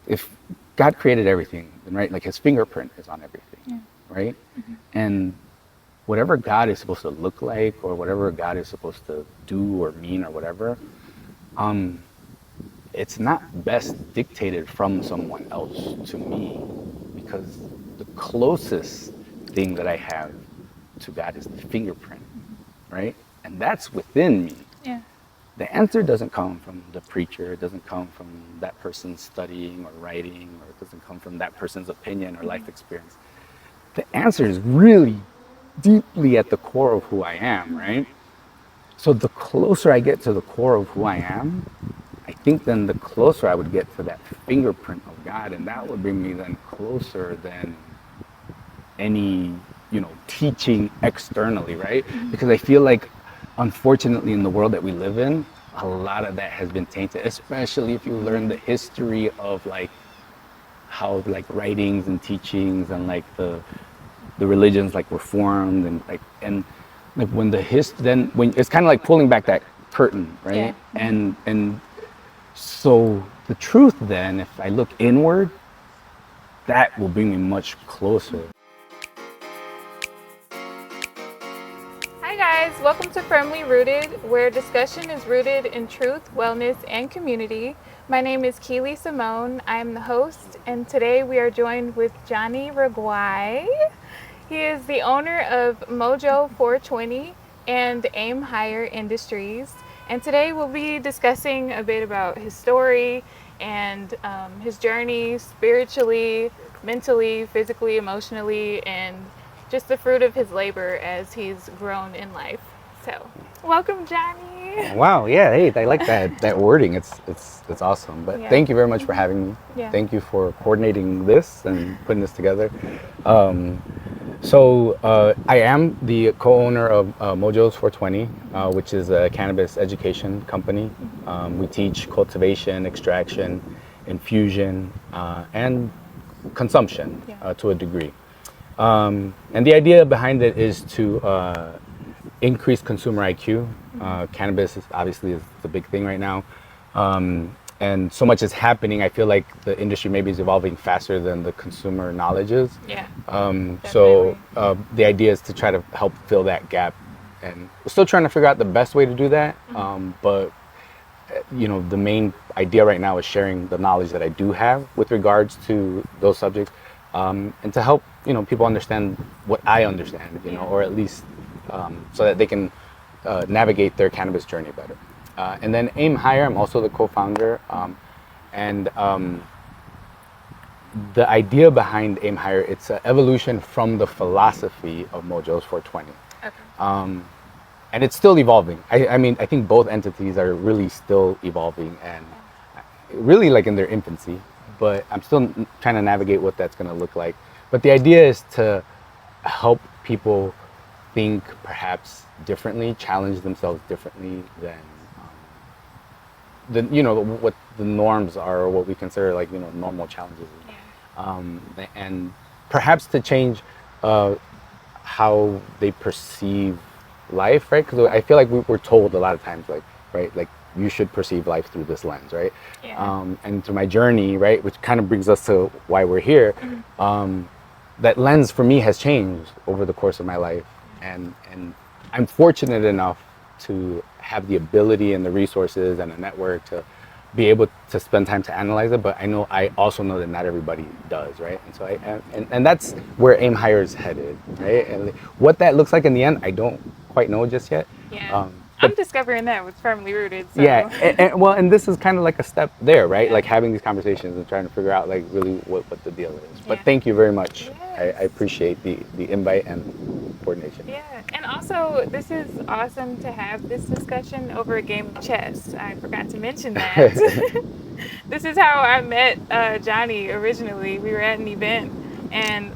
if God created everything, then right, like his fingerprint is on everything, Yeah. right? And whatever God is supposed to look like, or whatever God is supposed to do or mean or whatever, it's not best dictated from someone else to me, because the closest thing that I have to God is the fingerprint, right? And that's within me. Yeah. The answer doesn't come from the preacher, it doesn't come from that person studying or writing, or it doesn't come from that person's opinion or life experience. The answer is really deeply at the core of who I am, right? So the closer I get to the core of who I am, I think then the closer I would get to that fingerprint of God, and that would bring me then closer than any, teaching externally, right? Because I feel like, unfortunately, in the world that we live in, a lot of that has been tainted, especially if you learn the history of like how like writings and teachings and like the religions like were formed, and like when the then when it's kind of like pulling back that curtain, Yeah. right? And so the truth then, if I look inward, that will bring me much closer. Hi guys, welcome to Firmly Rooted, where discussion is rooted in truth, wellness, and community. My name is Keely Simone. I am the host, and today we are joined with Johnny Raguay. He is the owner of Mojo 420 and Aim Higher Industries. And today we'll be discussing a bit about his story and his journey spiritually, mentally, physically, emotionally, and just the fruit of his labor as he's grown in life. So, welcome, Johnny. Wow, yeah, hey, I like that wording. It's awesome. But Yeah. thank you very much for having me. Yeah. Thank you for coordinating this and putting this together. So I am the co-owner of Mojo's 420, which is a cannabis education company. We teach cultivation, extraction, infusion, and consumption Yeah. to a degree. And the idea behind it is to increase consumer IQ. Cannabis obviously is the big thing right now. And so much is happening. I feel like the industry maybe is evolving faster than the consumer knowledge is. Yeah. So the idea is to try to help fill that gap. And we're still trying to figure out the best way to do that. But the main idea right now is sharing the knowledge that I do have with regards to those subjects, and to help people understand what I understand, or at least so that they can navigate their cannabis journey better. And then Aim Higher, I'm also the co-founder, and the idea behind Aim Higher, it's an evolution from the philosophy of Mojo's 420. Okay. And it's still evolving. I mean, I think both entities are really still evolving and really like in their infancy, but I'm still trying to navigate what that's going to look like. But the idea is to help people think perhaps differently, challenge themselves differently than what the norms are, or what we consider like normal challenges, and perhaps to change how they perceive life, right? Because I feel like we're told a lot of times, like, right, like you should perceive life through this lens, right? Yeah. And through my journey, right, which kind of brings us to why we're here. That lens for me has changed over the course of my life, and I'm fortunate enough to have the ability and the resources and a network to be able to spend time to analyze it. But I also know that not everybody does, right? And so and that's where Aim Higher is headed, right? And what that looks like in the end, I don't quite know just yet. Yeah. I'm discovering that with Firmly Rooted. So. Yeah, and this is kind of like a step there, right? Like having these conversations and trying to figure out like really what the deal is. But thank you very much. Yes. I appreciate the invite and coordination. Yeah, and also this is awesome to have this discussion over a game of chess. I forgot to mention that. This is how I met Johnny originally. We were at an event, and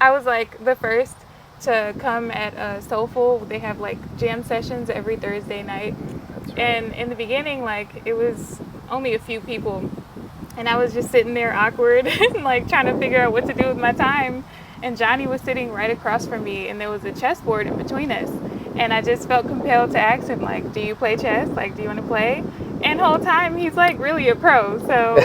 I was like the first to come at Soulful. They have like jam sessions every Thursday night. That's right. And in the beginning, like it was only a few people, and I was just sitting there awkward and like trying to figure out what to do with my time. And Johnny was sitting right across from me, and there was a chessboard in between us. And I just felt compelled to ask him, like, do you play chess? Like, do you want to play? And the whole time he's like really a pro. So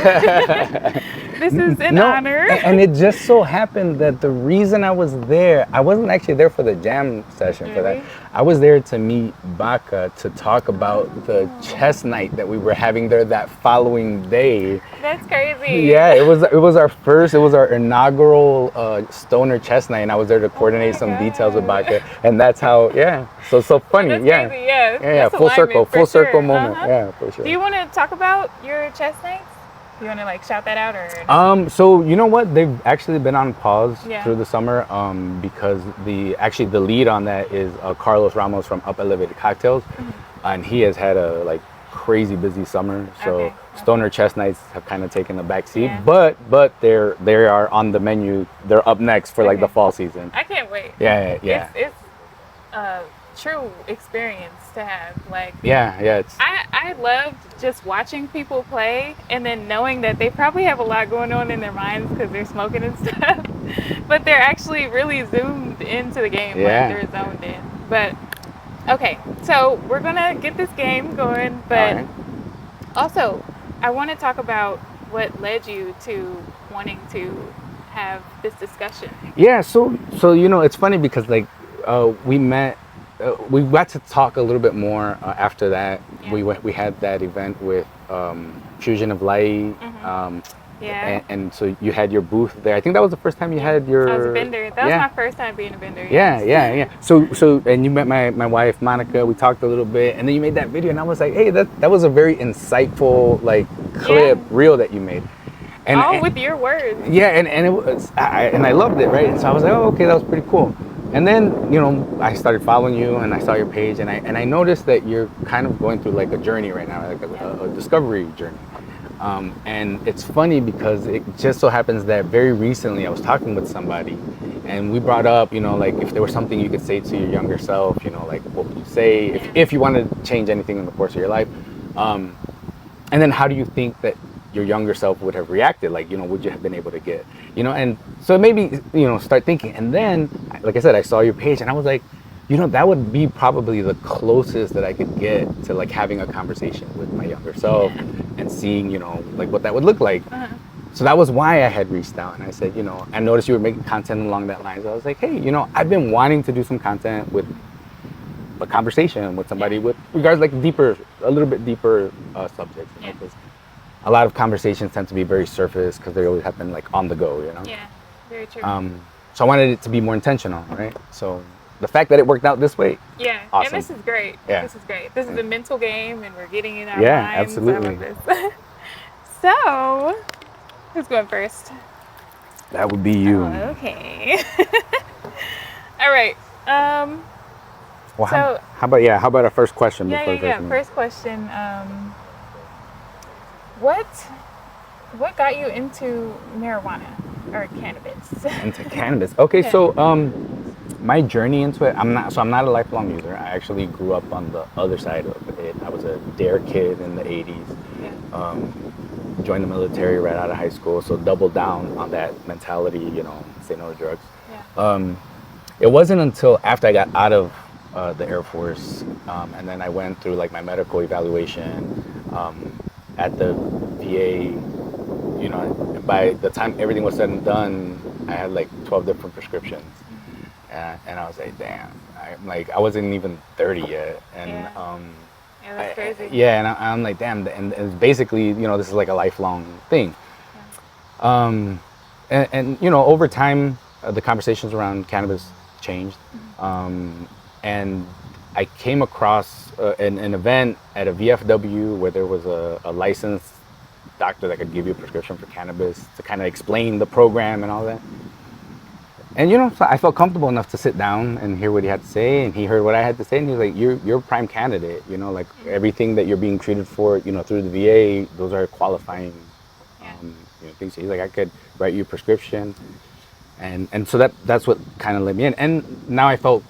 This is an No, honor. and it just so happened that the reason I was there, I wasn't actually there for the jam session for that. Really? I was there to meet Baca to talk about the chess night that we were having there that following day. That's crazy. Yeah, it was our inaugural stoner chess night, and I was there to coordinate some details with God. Baca, and that's how. Yeah, so funny. That's Yeah. crazy. Yeah. Yeah, That's full circle, alignment for full circle sure. moment. Uh-huh. Yeah, for sure. Do you want to talk about your chess nights? You want to like shout that out or? So you know what? They've actually been on pause Yeah. through the summer because the lead on that is Carlos Ramos from Up Elevated Cocktails, and he has had a like crazy busy summer. So Okay. Stoner Chess Nights have kind of taken a back seat, Yeah. but they are on the menu. They're up next for like the Okay. fall season. I can't wait. Yeah. It's a true experience to have. Like, Yeah. It's I loved just watching people play and then knowing that they probably have a lot going on in their minds because they're smoking and stuff, but they're actually really zoomed into the game. Yeah. Like they're zoned in. But okay, so we're gonna get this game going, but Alright. also I want to talk about what led you to wanting to have this discussion. Yeah, so you know, it's funny because like we met, we got to talk a little bit more after that. Yeah. We had that event with Fusion of Light, Yeah. and so you had your booth there. I think that was the first time you had your. I was a vendor. That was yeah. my first time being a vendor. Yeah. So and you met my wife Monica. We talked a little bit, and then you made that video, and I was like, hey, that was a very insightful like clip reel that you made. And, All with your words. Yeah, and it was, I loved it, right? And so I was like, oh, okay, that was pretty cool. And then, you know, I started following you, and I saw your page, and I noticed that you're kind of going through like a journey right now, like a discovery journey. And it's funny because it just so happens that very recently I was talking with somebody, and we brought up, you know, like if there was something you could say to your younger self, you know, like what would you say if you wanted to change anything in the course of your life? And then how do you think that your younger self would have reacted? Like, you know, would you have been able to get, you know? And so it made me, you know, start thinking. And then, like I said, I saw your page, and I was like, you know, that would be probably the closest that I could get to like having a conversation with my younger self and seeing, you know, like what that would look like. So that was why I had reached out, and I said, you know, I noticed you were making content along that line. So I was like, hey, you know, I've been wanting to do some content with a conversation with somebody with regards like a little bit deeper subjects. You know, 'cause a lot of conversations tend to be very surface because they always happen like on the go, you know? Yeah, very true. So I wanted it to be more intentional, right? So the fact that it worked out this way, yeah, awesome. and this is great. Yeah. This is great. This is a mental game, and we're getting in our Yeah, minds. absolutely. I love this. So, who's going first? that would be you. Oh, okay. All right. Well, so- how about our first question before the Yeah. first First question. What got you into marijuana or cannabis? into cannabis. Okay, Yeah. so my journey into it, I'm not a lifelong user. I actually grew up on the other side of it. I was a dare kid in the 80s. Yeah. Joined the military right out of high school, so doubled down on that mentality, you know, say no to drugs. Yeah. It wasn't until after I got out of the Air Force, and then I went through like my medical evaluation at the VA. You know, by the time everything was said and done, I had like 12 different prescriptions, and I was like, damn, I wasn't even 30 yet, and Yeah, that's crazy. yeah, and I'm like, damn, and it's basically, you know, this is like a lifelong thing. And you know, over time, the conversations around cannabis changed, and I came across an event at a VFW where there was a licensed doctor that could give you a prescription for cannabis to kind of explain the program and all that. And you know, so I felt comfortable enough to sit down and hear what he had to say, and he heard what I had to say, and he was like, "You're a prime candidate. You know, like everything that you're being treated for, you know, through the VA, those are qualifying, you know, things." He's like, "I could write you a prescription," and so that's what kind of let me in. And now I felt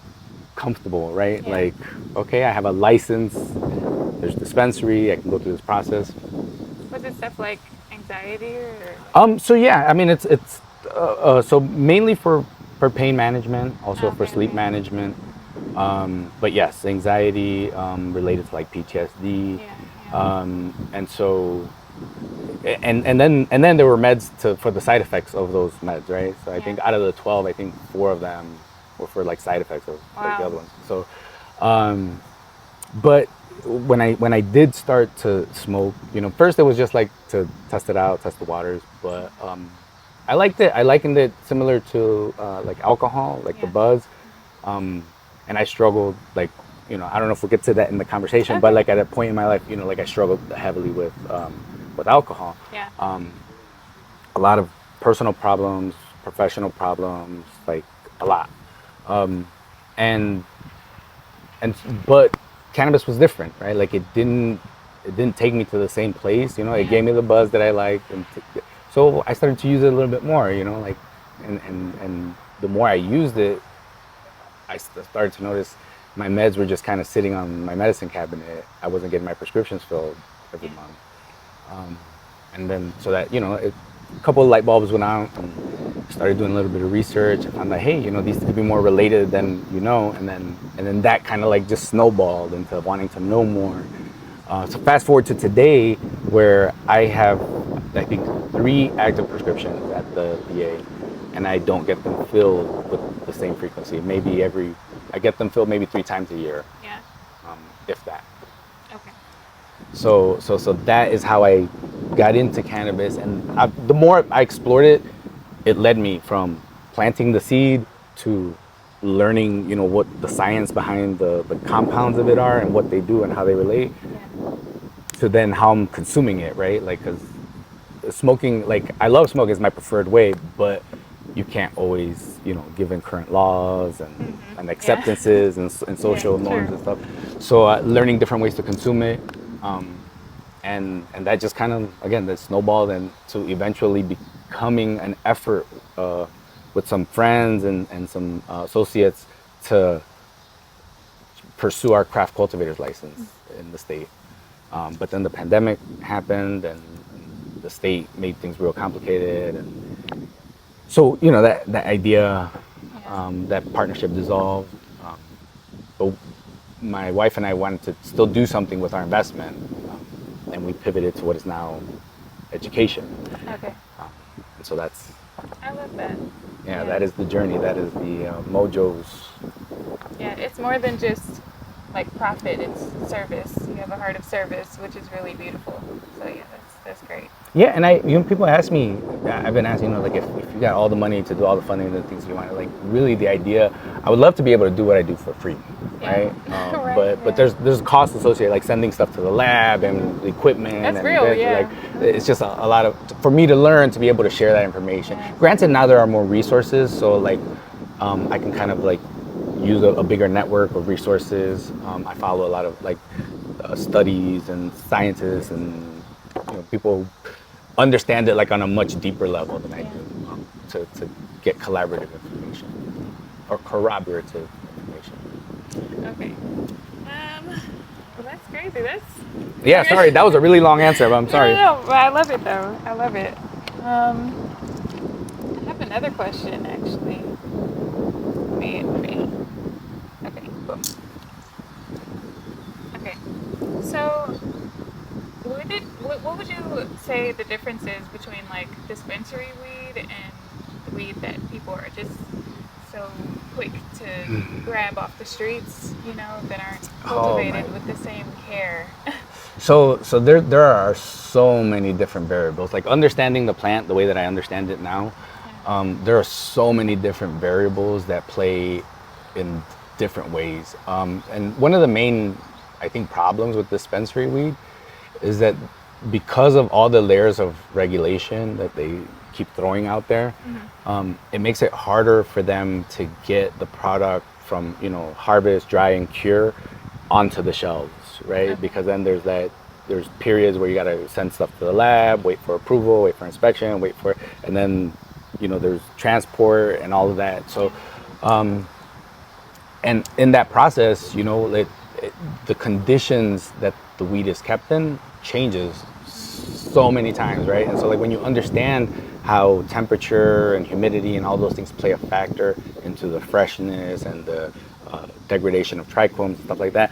comfortable, right? Yeah. Like, okay, I have a license. There's a dispensary. I can go through this process. Was it stuff like anxiety or? So yeah, I mean, it's so mainly for pain management, also for sleep management. But yes, anxiety related to like PTSD. Yeah. And so and then there were meds for the side effects of those meds, right? So I Yeah. think out of the 12, I think 4 of them were for like side effects of like the Wow. other ones. So, but when I did start to smoke, first it was just like to test it out, test the waters, but I liked it. I likened it similar to like alcohol, like the Yeah. buzz. And I struggled, like, I don't know if we'll get to that in the conversation, but Okay. like at a point in my life, like I struggled heavily with alcohol. Yeah. A lot of personal problems, professional problems, like a lot. And and but cannabis was different, right? Like it didn't take me to the same place. It Yeah. gave me the buzz that I liked, and so I started to use it a little bit more. Like, and the more I used it, started to notice my meds were just kind of sitting on my medicine cabinet. I wasn't getting my prescriptions filled every Yeah. month. And then so that a couple of light bulbs went out, and started doing a little bit of research. I found that, hey, these could be more related than and then that kind of like just snowballed into wanting to know more. So fast forward to today, where I have, I think, 3 active prescriptions at the VA, and I don't get them filled with the same frequency. I get them filled maybe 3 times a year, Yeah. if that. Okay. So that is how I got into cannabis, and the more I explored it, it led me from planting the seed to learning, what the science behind the compounds of it are and what they do and how they relate, Yeah. to then how I'm consuming it, right? Like, because smoking, like, I love smoking, is my preferred way, but you can't always, given current laws and Yeah. acceptances and Yeah. social norms True. and stuff. So learning different ways to consume it, and that just kind of, again, that snowballed into eventually becoming an effort with some friends and some associates to pursue our craft cultivator's license in the state. But then the pandemic happened, and the state made things real complicated, and so that idea, Yeah. that partnership dissolved. But my wife and I wanted to still do something with our investment, and we pivoted to what is now education. Okay. And so that's, I love that. yeah, that is the journey. That is the Mojo's. Yeah, it's more than just like profit, it's service. You have a heart of service, which is really beautiful. So yeah, that's great. Yeah, and people ask me, I've been asking, like, if you got all the money to do all the funding and the things you want, like, really the idea, I would love to be able to do what I do for free, Yeah. right? Right, But yeah. there's costs associated, like sending stuff to the lab and the equipment. That's and real, yeah. Like, it's just a lot of, for me to learn, to be able to share that information. Yeah. Granted, now there are more resources, so like, I can kind of like use a bigger network of resources. I follow a lot of like studies and scientists and people understand it like on a much deeper level than I Yeah. do, to get collaborative information or corroborative information. Okay. Well, that's crazy. That's Yeah, sorry, that was a really long answer, but I'm sorry. No, but I love it though. I love it. I have another question actually. Let me. Okay. Boom. Okay. So, what would you say the difference is between like dispensary weed and the weed that people are just so quick to grab off the streets, that aren't cultivated with the same care? So there are so many different variables. Like understanding the plant the way that I understand it now, there are so many different variables that play in different ways. And one of the main, I think, problems with dispensary weed is that because of all the layers of regulation that they keep throwing out there, it makes it harder for them to get the product from harvest, dry, and cure onto the shelves, right? Okay. Because then there's periods where you got to send stuff to the lab, wait for approval, wait for inspection, and then there's transport and all of that. So and in that process, the conditions that the weed is kept in changes so many times, right? And so like when you understand how temperature and humidity and all those things play a factor into the freshness and the degradation of trichomes and stuff like that,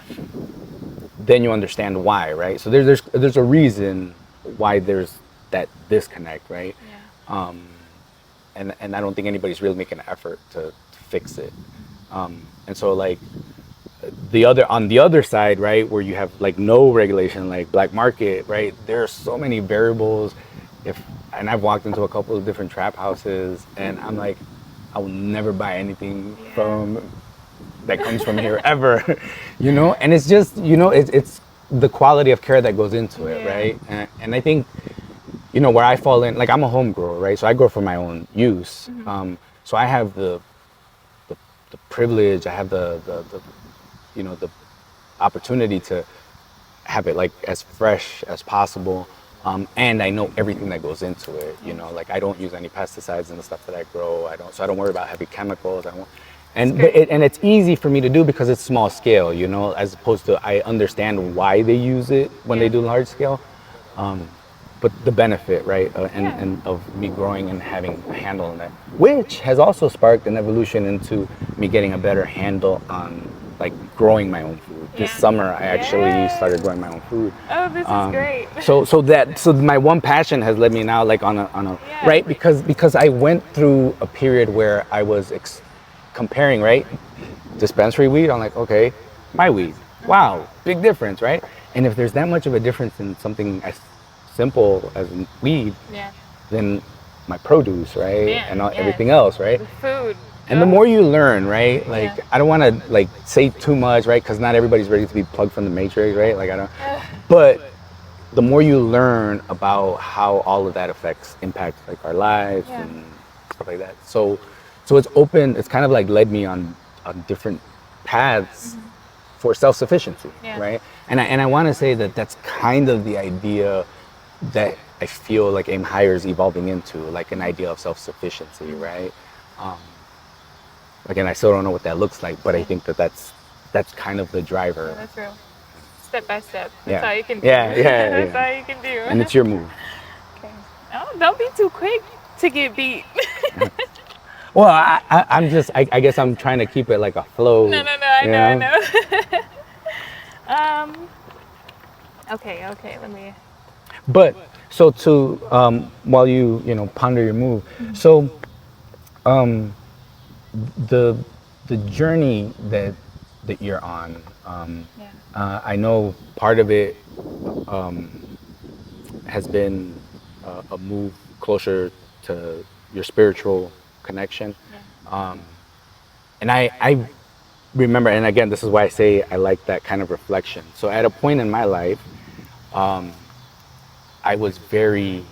then you understand why, right? So there's a reason why there's that disconnect, right? Yeah. And I don't think anybody's really making an effort to fix it. And so like on the other side, right, where you have like no regulation, like black market, right, there are so many variables. If and I've walked into a couple of different trap houses, and I'm like, I will never buy anything Yeah. from that comes from here ever, you know. And it's just, you know, it's the quality of care that goes into it, Yeah. right? And I think, you know, where I fall in, like I'm a home grower, right? So I grow for my own use. So I have the privilege, I have the you know, the opportunity to have it like as fresh as possible. And I know everything that goes into it, you know, like I don't use any pesticides in the stuff that I grow. So I don't worry about heavy chemicals. And it's easy for me to do because it's small scale, you know, as opposed to I understand why they use it when they do large scale. But the benefit, right, and of me growing and having a handle on that, which has also sparked an evolution into me getting a better handle on like growing my own food. This summer, I actually started growing my own food. Oh, this is great. So my one passion has led me now like on a right, because I went through a period where I was comparing, right, dispensary weed. I'm like, okay, my weed, wow, big difference, right? And if there's that much of a difference in something as simple as weed, then my produce, right, and everything else, right? The food. And the more you learn, right, like I don't want to like say too much, right, because not everybody's ready to be plugged from the matrix, right? Like I don't, but the more you learn about how all of that impacts like our lives and stuff like that. So it's kind of like led me on different paths for self-sufficiency, right? And I want to say that that's kind of the idea that I feel like Aim Higher is evolving into, like an idea of self-sufficiency, right? Again, I still don't know what that looks like, but I think that's kind of the driver. That's real. Step by step. That's all you can do. Yeah. That's all you can do. And it's your move. Okay. Oh, don't be too quick to get beat. Well, I guess I'm trying to keep it like a flow. No, I know. Okay, let me. But so while you ponder your move, so the journey that you're on, I know part of it has been a move closer to your spiritual connection, and I remember, and again, this is why I say I like that kind of reflection. So at a point in my life, I was very,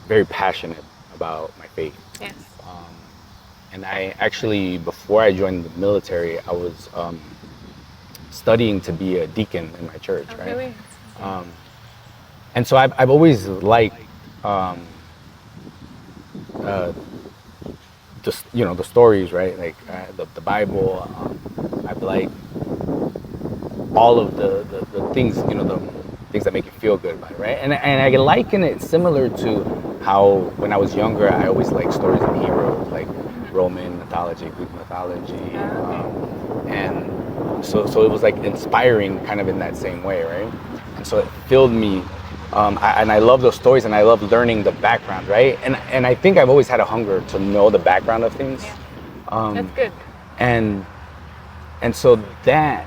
very passionate about my faith. Yes. And I actually, before I joined the military, I was studying to be a deacon in my church, right? Really? And so I've always liked just the stories, right? Like the Bible. I've liked all of the things, the things that make you feel good about it, right? And I liken it similar to how when I was younger, I always liked stories of heroes, like Roman mythology, Greek mythology, and so it was like inspiring, kind of in that same way, right? And so it filled me, and I love those stories, and I love learning the background, right? And I think I've always had a hunger to know the background of things. That's good. And so that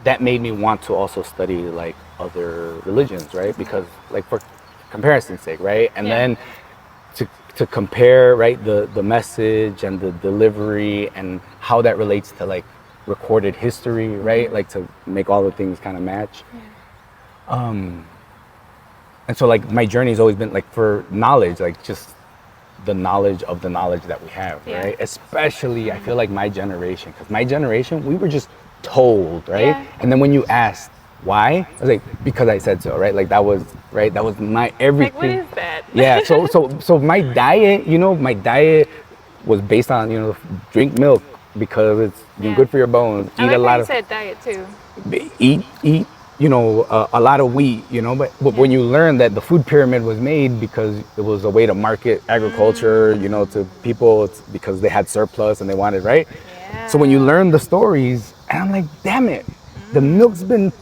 that made me want to also study like other religions, right? Because like for comparison's sake, right? And then to compare, right, the message and the delivery and how that relates to like recorded history, right? Like to make all the things kind of match. And so like my journey's always been like for knowledge, like just the knowledge of the knowledge that we have, right? Especially I feel like my generation, because my generation, we were just told, right? And then when you asked why, I was like, because I said so, right? Like that was my everything. Like, what is that? Yeah, so my diet, my diet was based on, drink milk because it's good for your bones. I like how you said diet too. Eat, a lot of wheat, but when you learn that the food pyramid was made because it was a way to market agriculture, to people, it's because they had surplus and they wanted, right? So when you learn the stories, and I'm like, damn it, the milk's been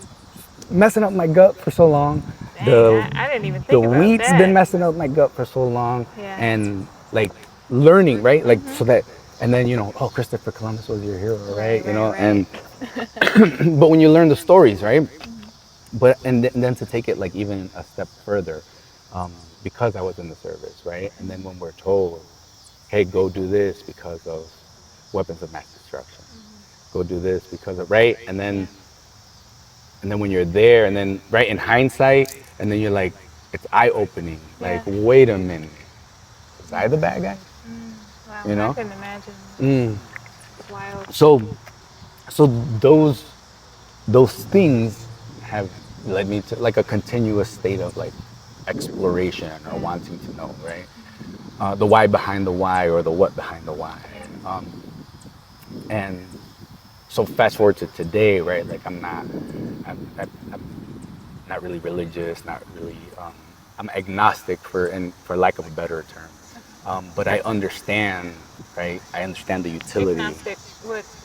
messing up my gut for so long. the I didn't even the think about wheat's that. been messing up my gut for so long, Yeah. and like learning, right? Like so that, and then oh, Christopher Columbus was your hero, right? Right. And but when you learn the stories, right? But and then to take it like even a step further, because I was in the service, right? And then when we're told, hey, go do this because of weapons of mass destruction, go do this because of, right? And then when you're there, and then right in hindsight, and then you're like, it's eye opening. Like, wait a minute, was I the bad guy? Wow, You I know? couldn't imagine. Mm. It's wild. So those things have led me to like a continuous state of like exploration or wanting to know, right? The why behind the why, or the what behind the why. And so fast forward to today, right? Like I'm not really religious, not really. I'm agnostic for lack of a better term. But I understand, right? I understand the utility. Agnostic.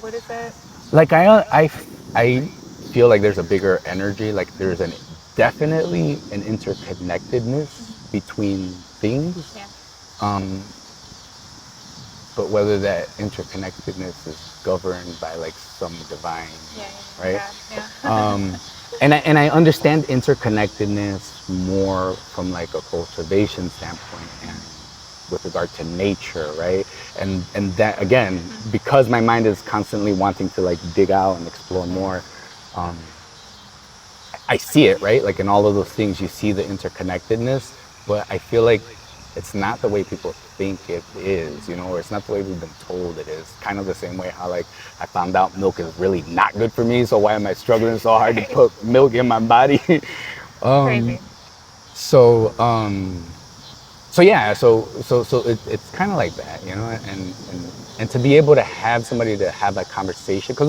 What is that? Like I feel like there's a bigger energy. Like there's an definitely an interconnectedness between things. Yeah. But whether that interconnectedness is governed by like some divine, right? Yeah. And I understand interconnectedness more from like a cultivation standpoint and with regard to nature, right? And that again, because my mind is constantly wanting to like dig out and explore more, I see it, right? Like in all of those things, you see the interconnectedness, but I feel like it's not the way people think it is, or it's not the way we've been told it is. Kind of the same way how like I found out milk is really not good for me, so why am I struggling so hard to put milk in my body? Crazy. So so yeah, so it's kind of like that, and to be able to have somebody to have that conversation, because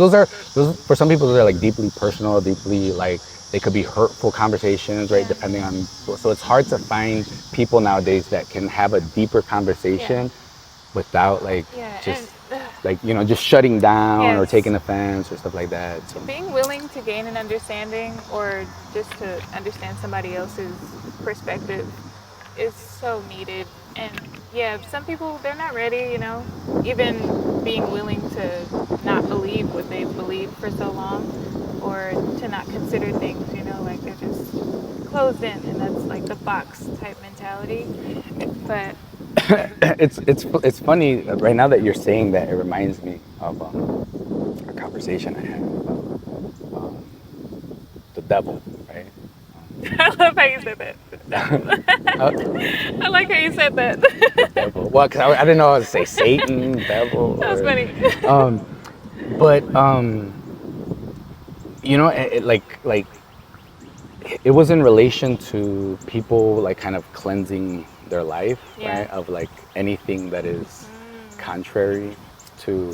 those for some people they're like deeply personal, deeply like they could be hurtful conversations, right? Depending on, so it's hard to find people nowadays that can have a deeper conversation without like just like just shutting down or taking offense or stuff like that. So being willing to gain an understanding or just to understand somebody else's perspective is so needed. And some people, they're not ready, even being willing to not believe what they've believed for so long, or to not consider things, like they're just closed in, and that's like the box type mentality. But it's funny right now that you're saying that. It reminds me of a conversation I had about the devil, right? I love how you said that. I like how you said that. Devil. Well, because I didn't know how to say Satan, devil. That was funny. But it was in relation to people like kind of cleansing their life, right? Of like anything that is contrary to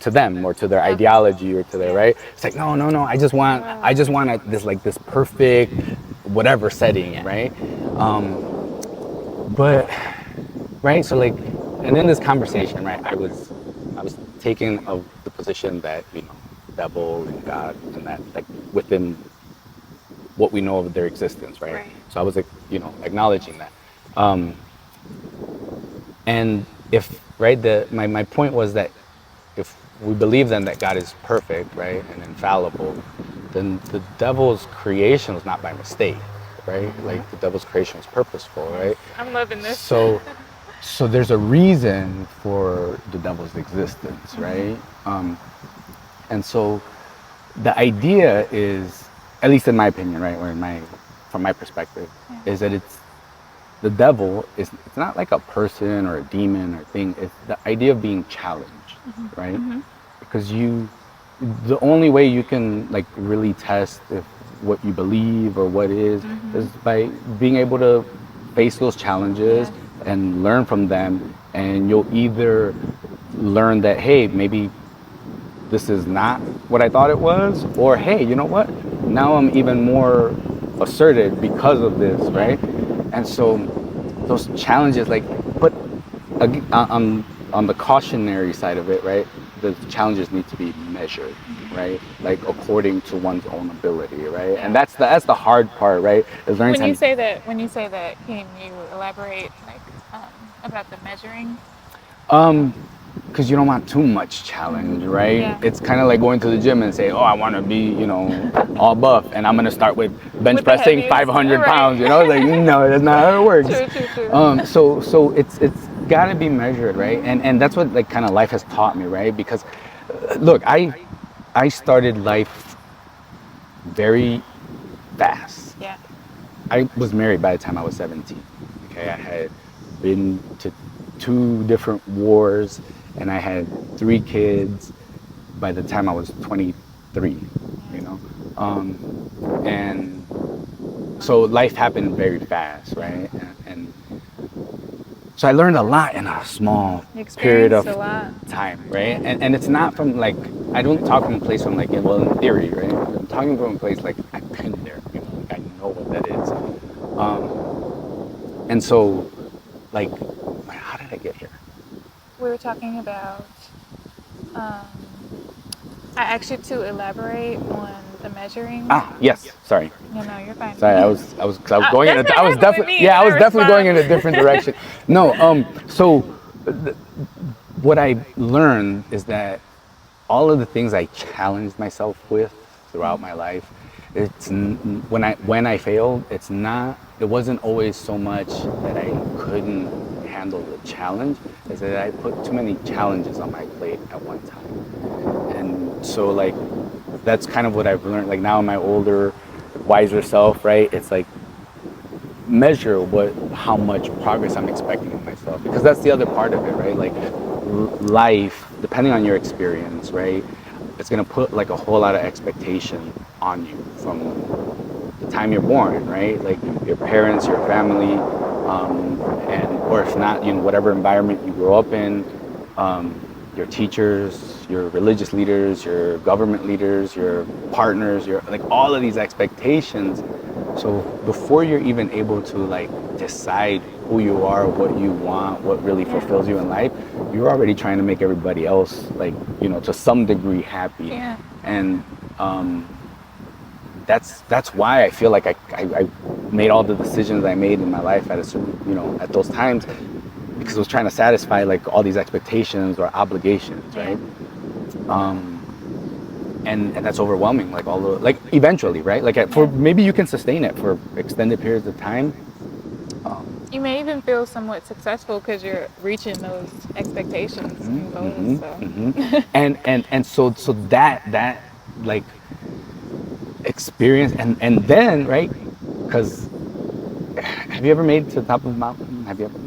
them or to their ideology or to their, right? It's like no, I just want this perfect whatever setting, right? But right, so like, and in this conversation, right, I was taking the position that devil and God and that like within what we know of their existence, right? So I was like, acknowledging that, and if right, my point was that if we believe then that God is perfect, right, and infallible, then the devil's creation was not by mistake, right? Like the devil's creation was purposeful, right? I'm loving this. So there's a reason for the devil's existence, right? And so the idea is, at least in my opinion, right, or from my perspective, is that the devil it's not like a person or a demon or thing. It's the idea of being challenged, right? Because the only way you can like really test if what you believe or what is by being able to face those challenges and learn from them, and you'll either learn that, hey, maybe this is not what I thought it was, or hey, you know what? Now I'm even more assertive because of this, right? And so those challenges, like, but on the cautionary side of it, right? the challenges need to be measured, right? Like according to one's own ability, right? And that's the hard part, right? Is learning When you say that, can you elaborate like about the measuring? because you don't want too much challenge, right? Yeah. It's kind of like going to the gym and say, oh, I want to be, all buff, and I'm gonna start with bench With the pressing heaviest, 500 right. pounds. Like no, that's not how it works. True. So it's got to be measured, right? And that's what like kind of life has taught me, right? Because look, I started life very fast. Yeah. I was married by the time I was 17. Okay, I had been to 2 different wars, and I had 3 kids by the time I was 23. You know, and so life happened very fast, right? And so I learned a lot in a small You period experienced of a lot. time, right? And it's not from like, I don't talk from a place from like, well, in theory, right? I'm talking from a place like I've been there, like I know what that is. And so, like, how did I get here? We were talking about. I asked you to elaborate on the measuring. Ah, yes. Sorry, No, you're fine. sorry. Cause I was going in. That's A, what I was happened with definitely, me yeah, I when was I definitely going in a respond. different direction. No, so what I learned is that all of the things I challenged myself with throughout my life, when I failed, it wasn't always so much that I couldn't handle the challenge, is that I put too many challenges on my plate at one time. And so like that's kind of what I've learned. Like now in my older, wiser self, right? It's like measure how much progress I'm expecting of myself, because that's the other part of it, right? Like life, depending on your experience, right, it's gonna put like a whole lot of expectation on you from the time you're born, right? Like your parents, your family, and or if not, whatever environment you grew up in, your teachers, your religious leaders, your government leaders, your partners, your like all of these expectations. So before you're even able to like decide who you are, what you want, what really fulfills you in life, you're already trying to make everybody else like, to some degree happy. Yeah. And that's why I feel like I made all the decisions I made in my life at a certain, at those times, because I was trying to satisfy like all these expectations or obligations, right? And that's overwhelming, like all the like eventually, right? Like for maybe you can sustain it for extended periods of time. You may even feel somewhat successful because you're reaching those expectations and goals. So. And so that like experience and then right, because have you ever made it to the top of a mountain? Have you ever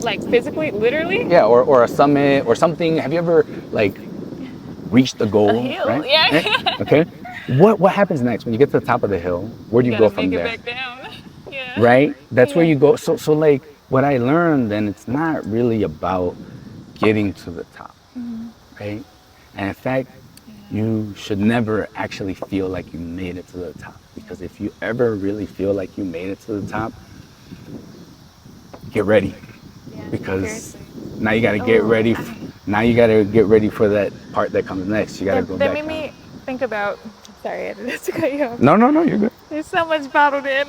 Like physically, literally? yeah, or a summit or something? Have you ever like reached the goal? A hill, right? yeah. Right? Okay. What happens next when you get to the top of the hill? Where do you go from Make there? it back down. Yeah. Right? That's where you go. So like what I learned then, it's not really about getting to the top, right? And in fact, you should never actually feel like you made it to the top, because if you ever really feel like you made it to the top, get ready, because Seriously. now you got to get ready. Now you got to get ready for that part that comes next. You got to go That back. made me think about. Sorry, I didn't to cut you off. No, you're good. There's so much bottled in.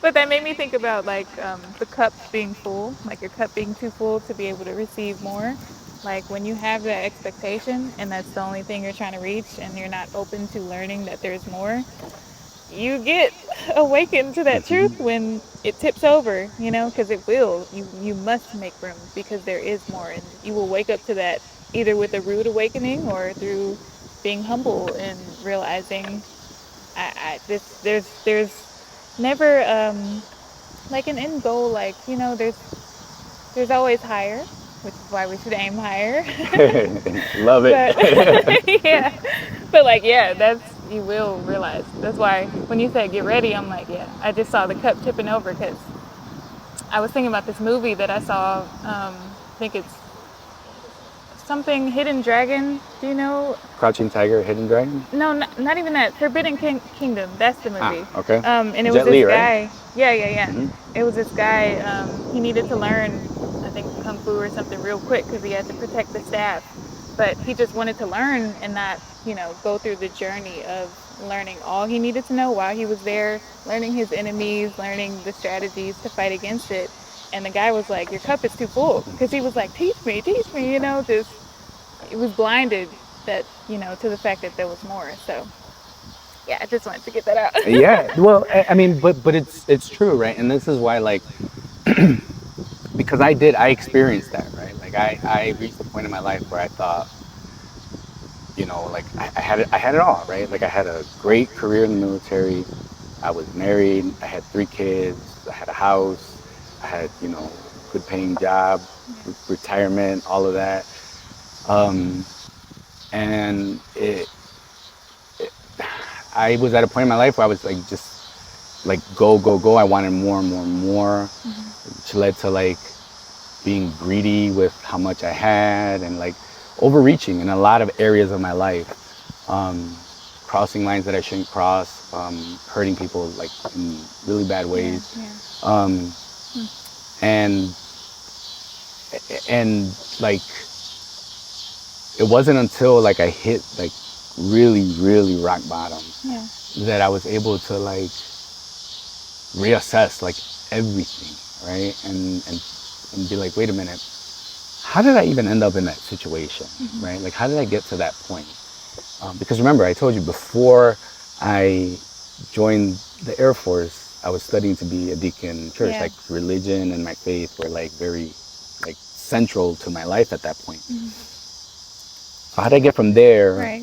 But that made me think about like the cup being full, like your cup being too full to be able to receive more. Like when you have that expectation and that's the only thing you're trying to reach and you're not open to learning that there's more, you get awakened to that truth when it tips over, because it will. You must make room because there is more, and you will wake up to that either with a rude awakening or through being humble and realizing there's never like an end goal. Like there's always higher, which is why we should aim higher. Love it. But yeah, but like that's you will realize. That's why when you said get ready, I'm like I just saw the cup tipping over because I was thinking about this movie that I saw. I think it's something Hidden Dragon. Do you know? Crouching Tiger, Hidden Dragon? No, not even that. Forbidden Kingdom. That's the movie. Okay. And it Jet was Li, this guy. right? Yeah. It was this guy. He needed to learn, I think, kung fu or something real quick because he had to protect the staff. but he just wanted to learn and not, go through the journey of learning all he needed to know while he was there, learning his enemies, learning the strategies to fight against it. And the guy was like, your cup is too full, because he was like, teach me, just, it was blinded that, to the fact that there was more. So yeah, I just wanted to get that out. Yeah, well, I mean, but it's true, right? And this is why, like, because I experienced that, right? Like, I reached the point in my life where I thought, like, I had it all, right? Like, I had a great career in the military. I was married. I had 3 kids. I had a house. I had, good paying job, retirement, all of that. And I was at a point in my life where I was like, just like, go, go, go. I wanted more and more and more, which led to like being greedy with how much I had, and like overreaching in a lot of areas of my life, crossing lines that I shouldn't cross, hurting people like in really bad ways. And like, it wasn't until like I hit like really, really rock bottom that I was able to like reassess like everything, right? And be like, wait a minute, how did I even end up in that situation, right? Like, how did I get to that point? Because remember, I told you before I joined the Air Force, I was studying to be a deacon in church. Like, religion and my faith were like very like central to my life at that point. So how did I get from there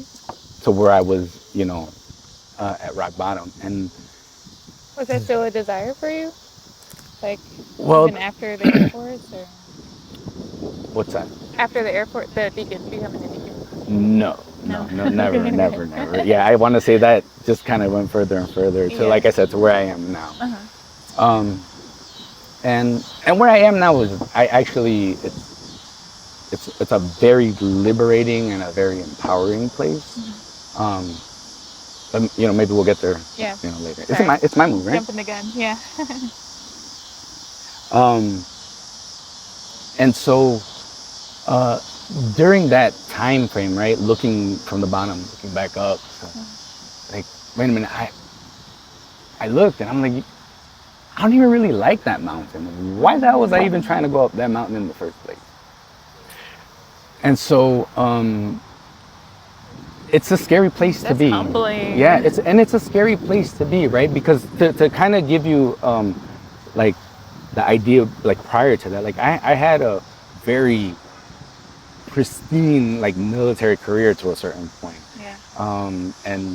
to where I was, at rock bottom? And was that still a desire for you? Like, well, even after the Air Force, or what's that? after the Air Force, the deacon, becoming a deacon? No, never, never, never. Yeah, I want to say that just kind of went further and further to, like I said, to where I am now. And where I am now is, I actually, it's a very liberating and a very empowering place. But, maybe we'll get there. Later. It's my move, right? Jumping the gun. Yeah. And so during that time frame, right, looking from the bottom, looking back up, like, wait a minute, I looked and I'm like, I don't even really like that mountain. Why the hell was I even trying to go up that mountain in the first place? And so it's a scary place to be. Humbling. Yeah, it's a scary place to be, right? Because to kind of give you like the idea, like, prior to that, like, I had a very pristine like military career to a certain point. And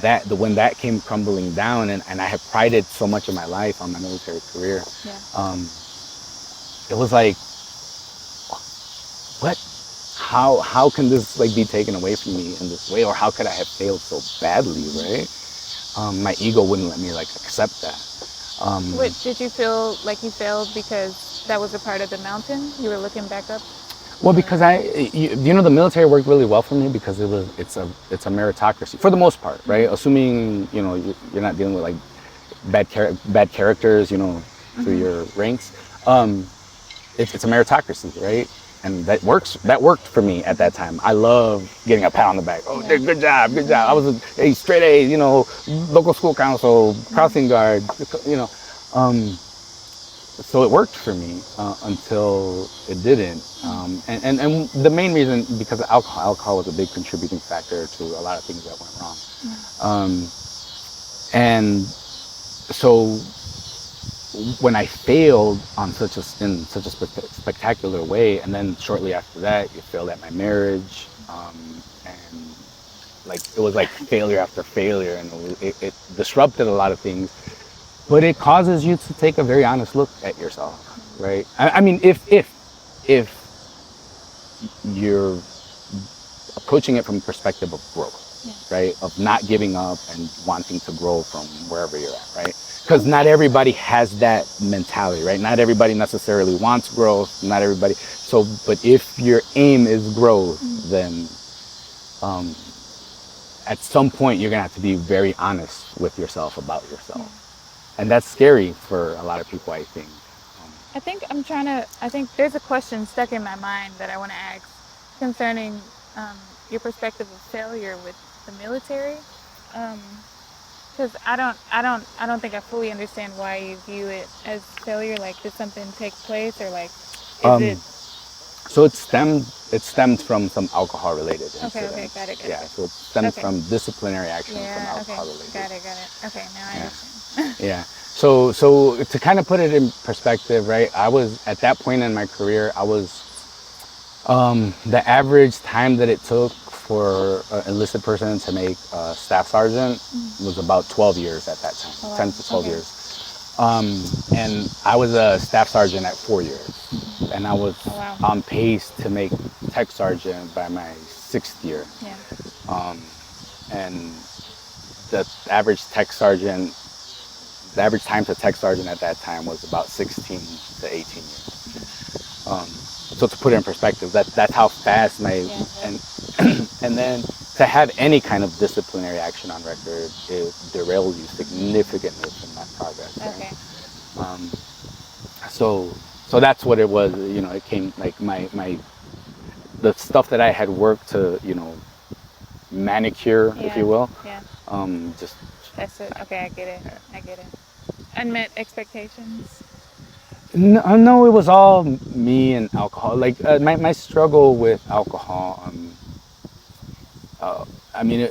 that when that came crumbling down, and I had prided so much of my life on my military career, it was like, what? How can this like be taken away from me in this way, or how could I have failed so badly, right? My ego wouldn't let me like accept that. What, did you feel like you failed because that was a part of the mountain? You were looking back up? Well, because the military worked really well for me because it's a meritocracy for the most part, right? Assuming you're not dealing with like bad characters, through your ranks. It's a meritocracy, right? And that worked for me at that time. I love getting a pat on the back. Oh, good job. I was a straight A, local school council, crossing guard, So it worked for me until it didn't. And the main reason, because alcohol was a big contributing factor to a lot of things that went wrong. And so when I failed in such a spectacular way, and then shortly after that, you failed at my marriage, and like it was like failure after failure, and it disrupted a lot of things. But it causes you to take a very honest look at yourself, right? I mean, if you're approaching it from a perspective of growth, right? Of not giving up and wanting to grow from wherever you're at, right? Because not everybody has that mentality, right? Not everybody necessarily wants growth. Not everybody. So, but if your aim is growth, then at some point you're gonna have to be very honest with yourself about yourself. And that's scary for a lot of people, I think. I think there's a question stuck in my mind that I want to ask. concerning your perspective of failure with the military. Because I don't think I fully understand why you view it as failure. Like, did something take place, or like, is it? So it stemmed from some alcohol related Okay, okay, incidents. got it, got it, Yeah, got so it it. stems Okay, from disciplinary action from yeah, okay, alcohol related. got it. Okay, now I Yeah. understand. Yeah. So to kind of put it in perspective, right? I was at that point in my career, I was the average time that it took for an enlisted person to make staff sergeant was about 12 years at that time, Oh, wow. 10 to 12 Okay. years. And I was a staff sergeant at 4 years, and I was Oh, wow. on pace to make tech sergeant by my 6th year. Yeah. And the average tech sergeant, the average time to tech sergeant at that time was about 16 to 18 years. So to put it in perspective, that's how fast my Yeah. and and then to have any kind of disciplinary action on record, it derails you significantly from that progress. Okay. Right? So that's what it was. You know, it came like my the stuff that I had worked to, manicure, if Yeah. you will, Yeah. just That's it. Okay, I get it. I get it. Unmet expectations. no, no, it was all me and alcohol. Like my struggle with alcohol. I mean,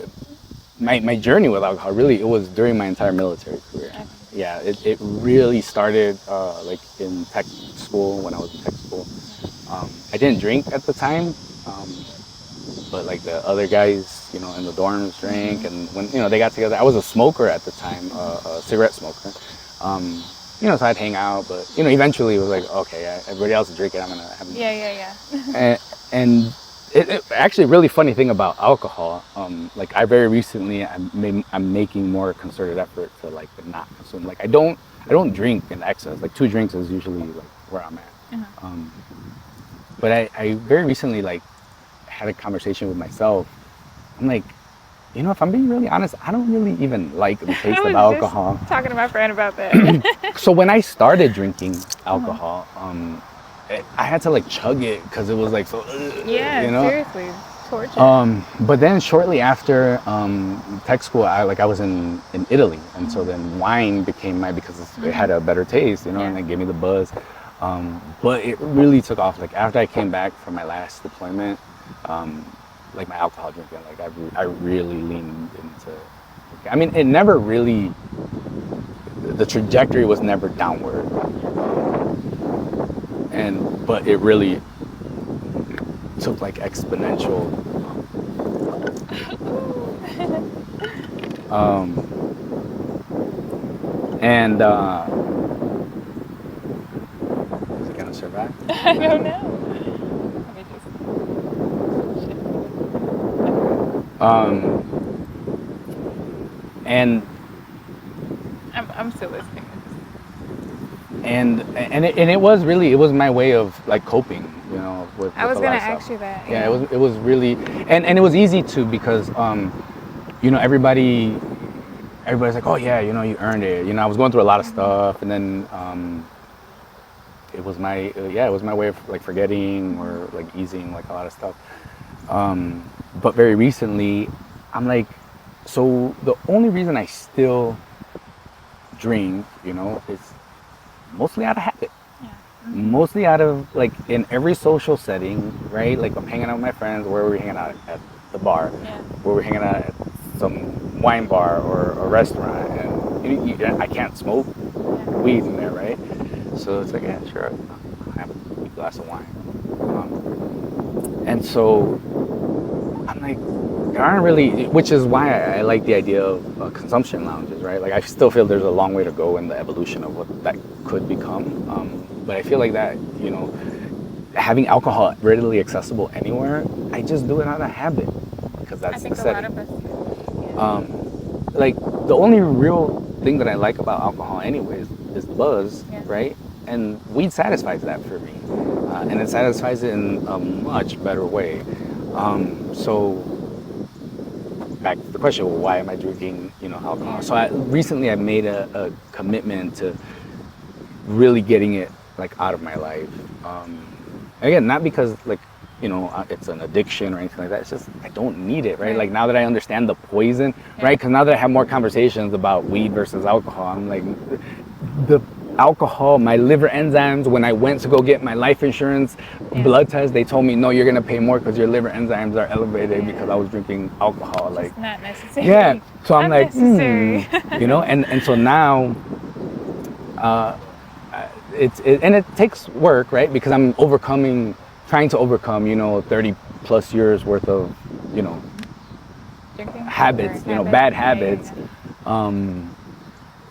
my journey with alcohol really it was during my entire military career. Okay. Yeah, it really started like in tech school when I was in tech school. I didn't drink at the time, but like the other guys, in the dorms drank, and when they got together, I was a smoker at the time, a cigarette smoker. So I'd hang out, but eventually it was like, okay, everybody else is drinking, I'm gonna have. Yeah. And it actually a really funny thing about alcohol. Like I very recently, I'm making more concerted effort to like not consume. Like I don't drink in excess. Like 2 drinks is usually like where I'm at. But I very recently like had a conversation with myself. I'm like, if I'm being really honest, I don't really even like the taste I of was alcohol. just talking to my friend about that. So when I started drinking alcohol, I had to like chug it because it was like so. Yeah, seriously, torture. But then shortly after tech school, I was in Italy, and so then wine became because it had a better taste, and it gave me the buzz. But it really took off. Like after I came back from my last deployment, like my alcohol drinking, like I really leaned into. I mean, it never really. The trajectory was never downward, but it really took like exponential. And is it gonna survive? I don't know. Let me just shift And I'm still listening. it was really my way of like coping, with I was a gonna lot of ask stuff. you that. Yeah, it was really, and it was easy too because everybody's like, oh yeah, you earned it. I was going through a lot of stuff, and then it was my way of like forgetting or like easing like a lot of stuff. But very recently, I'm like, so the only reason I still drink, is mostly out of habit. Yeah. Mostly out of like in every social setting, right? Like I'm hanging out with my friends. Where we're hanging out at the bar, where we're hanging out at some wine bar or a restaurant, and I can't smoke weed in there, right? So it's like, yeah, sure, I'll have a glass of wine. And so I'm like, there aren't really, which is why I like the idea of consumption lounges, right? Like I still feel there's a long way to go in the evolution of what that could become. But I feel like that, having alcohol readily accessible anywhere, I just do it out of habit because that's the setting. I think a lot of us. Like the only real thing that I like about alcohol anyways is the buzz, right? And weed satisfies that for me. And it satisfies it in a much better way. So back to the question, well, why am I drinking, alcohol? So recently I made a commitment to really getting it like out of my life. Again, not because like it's an addiction or anything like that. It's just I don't need it, right? Right. Like now that I understand the poison, right? Because now that I have more conversations about weed versus alcohol, I'm like, the alcohol, my liver enzymes, when I went to go get my life insurance blood test, they told me, no, you're gonna pay more because your liver enzymes are elevated because I was drinking alcohol. Just like, not necessary. yeah. So I'm like, Unnecessary. and so now, and it takes work, right? Because I'm trying to overcome, 30 plus years worth of, Drinking? habits, Or bad Yeah, habits.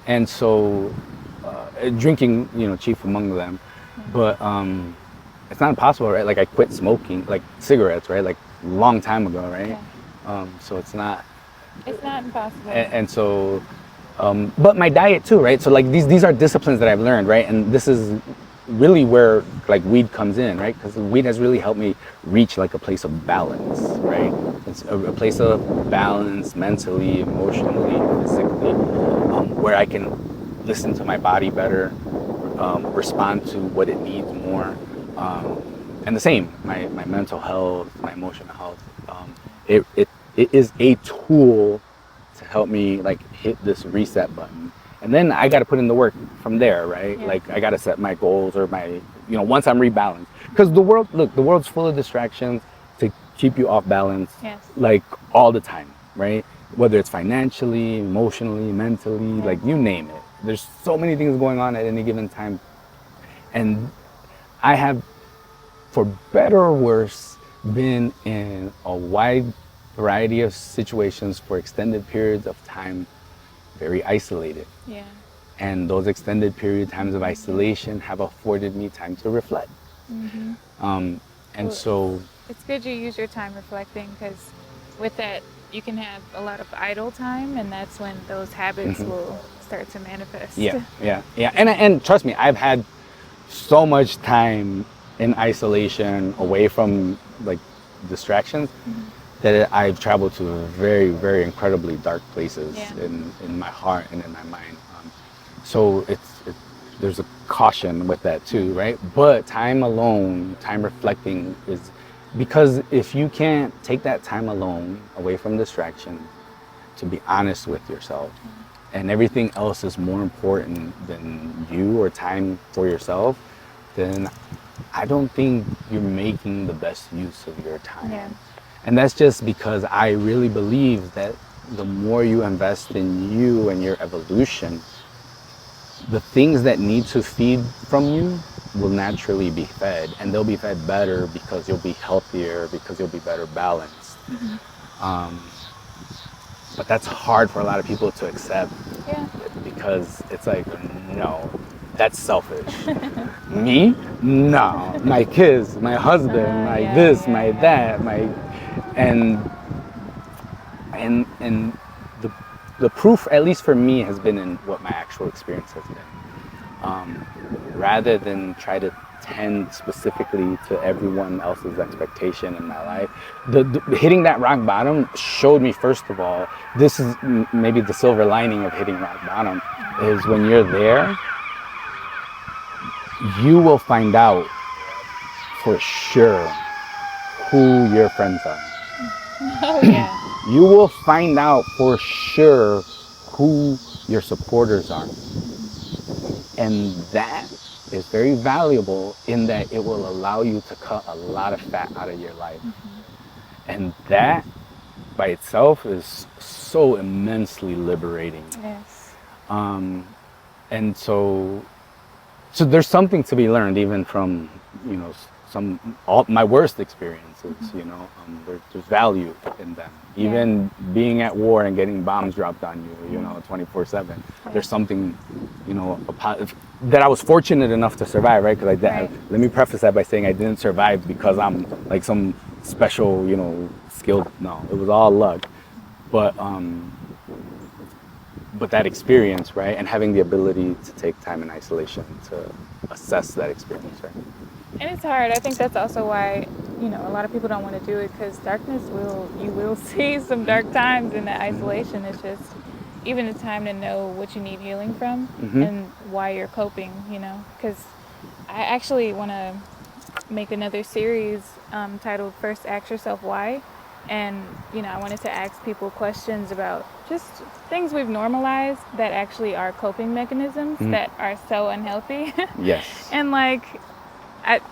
And so drinking, chief among them. But it's not impossible, right? Like I quit smoking, like cigarettes, right? Like long time ago, right? So it's not impossible. and so but my diet too, right? So like these are disciplines that I've learned, right? And this is really where like weed comes in, right? Because weed has really helped me reach like a place of balance, right? It's a place of balance mentally, emotionally, physically, where I can listen to my body better, respond to what it needs more, and the same, my mental health, my emotional health. It is a tool to help me like hit this reset button, and then I got to put in the work from there, right? Like I got to set my goals or my, once I'm rebalanced, because the world's full of distractions to keep you off balance, like all the time, right? Whether it's financially, emotionally, mentally, like you name it. There's so many things going on at any given time, and I have, for better or worse, been in a wide variety of situations for extended periods of time, very isolated. Yeah. And those extended times of isolation have afforded me time to reflect. So it's good you use your time reflecting, because with that you can have a lot of idle time, and that's when those habits will start to manifest. Yeah. And trust me, I've had so much time in isolation, away from like distractions, that I've traveled to very, very incredibly dark places in my heart and in my mind. So there's a caution with that too, right? But time alone, time reflecting is, because if you can't take that time alone away from distraction to be honest with yourself, and everything else is more important than you or time for yourself, then I don't think you're making the best use of your time. And that's just because I really believe that the more you invest in you and your evolution, the things that need to feed from you will naturally be fed, and they'll be fed better because you'll be healthier, because you'll be better balanced. But that's hard for a lot of people to accept, because it's like, no, that's selfish. Me? No. My kids, my husband, my that, and the proof, at least for me, has been in what my actual experience has been. Rather than try to tend specifically to everyone else's expectation in my life, the hitting that rock bottom showed me, first of all, this is maybe the silver lining of hitting rock bottom, is when you're there, you will find out for sure who your friends are. You will find out for sure who your supporters are. And that is very valuable, in that it will allow you to cut a lot of fat out of your life. And that by itself is so immensely liberating. And so there's something to be learned even from, all my worst experiences, there's value in them. Even being at war and getting bombs dropped on you, 24/7. There's something, that I was fortunate enough to survive, right? Because let me preface that by saying I didn't survive because I'm like some special, skilled. No, it was all luck. But that experience, right, and having the ability to take time in isolation to assess that experience, right? And it's hard. I think that's also why, a lot of people don't want to do it, because you will see some dark times in that isolation. It's just even the time to know what you need healing from and why you're coping, because I actually want to make another series titled First Ask Yourself Why. And, I wanted to ask people questions about just things we've normalized that actually are coping mechanisms that are so unhealthy. Yes. And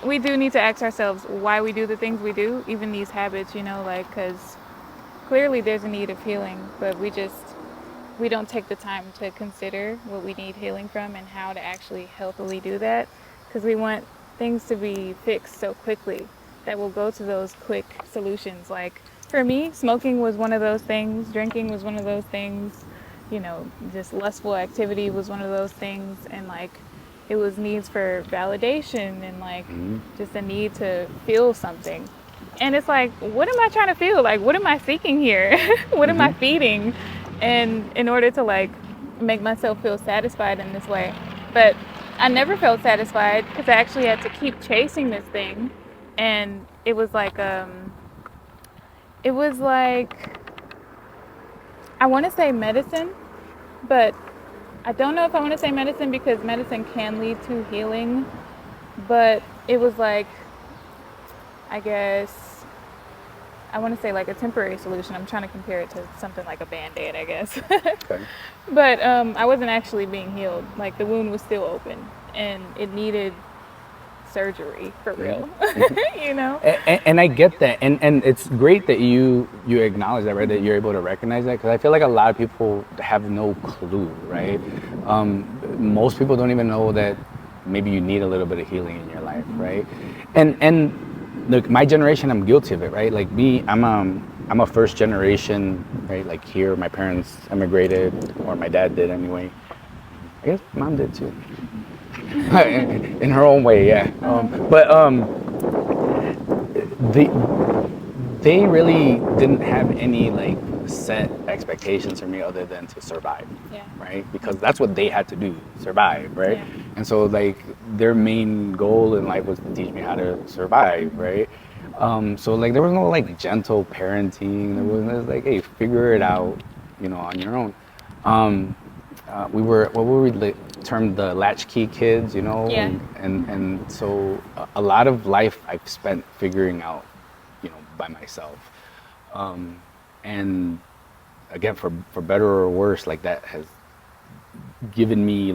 we do need to ask ourselves why we do the things we do, even these habits, because clearly there's a need of healing, but we don't take the time to consider what we need healing from and how to actually healthily do that, because we want things to be fixed so quickly that we'll go to those quick solutions. Like for me, smoking was one of those things, drinking was one of those things, just lustful activity was one of those things, and it was needs for validation and just a need to feel something. And it's like, what am I trying to feel? Like, what am I seeking here? What am I feeding? And in order to make myself feel satisfied in this way. But I never felt satisfied because I actually had to keep chasing this thing. And it was I want to say medicine, but I don't know if I want to say medicine because medicine can lead to healing. But it was I guess, I want to say a temporary solution. I'm trying to compare it to something like a Band-Aid, I guess. Okay. But I wasn't actually being healed. The wound was still open and it needed surgery for real. And I get that, and it's great that you acknowledge that, right? That you're able to recognize that, because I feel like a lot of people have no clue, right? Most people don't even know that maybe you need a little bit of healing in your life, right? And look, my generation, I'm guilty of it, right? Like me, I'm a first generation, right? Like here, my parents immigrated, or my dad did anyway. I guess mom did too. In her own way, yeah. They really didn't have any set expectations for me other than to survive, right? Because that's what they had to do, survive, right? Yeah. And so their main goal in life was to teach me how to survive, right? So there was no gentle parenting. There was hey, figure it out, on your own. We were what were we termed the latchkey kids, Yeah. and so a lot of life I've spent figuring out, by myself, and again, for better or worse, that has given me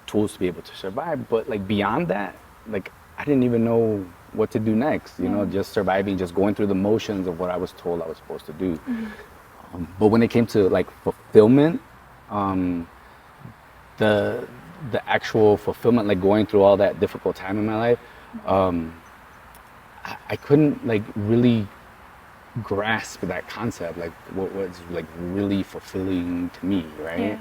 tools to be able to survive. But beyond that, I didn't even know what to do next, just surviving, just going through the motions of what I was told I was supposed to do. But when it came to fulfillment, the actual fulfillment, going through all that difficult time in my life, I couldn't really grasp that concept, what was really fulfilling to me, right? Yeah.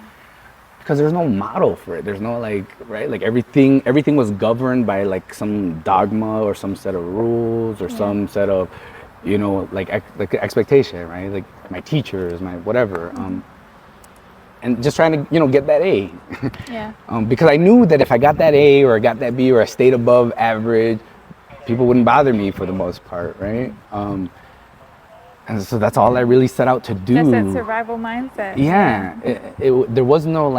Because there's no model for it. There's no right, everything was governed by some dogma or some set of rules or some set of expectation, right? My teachers, my whatever, and just trying to get that A. Yeah. Because I knew that if I got that A or I got that B or I stayed above average, people wouldn't bother me for the most part, right? And so that's all I really set out to do. That's that survival mindset. Yeah. There was no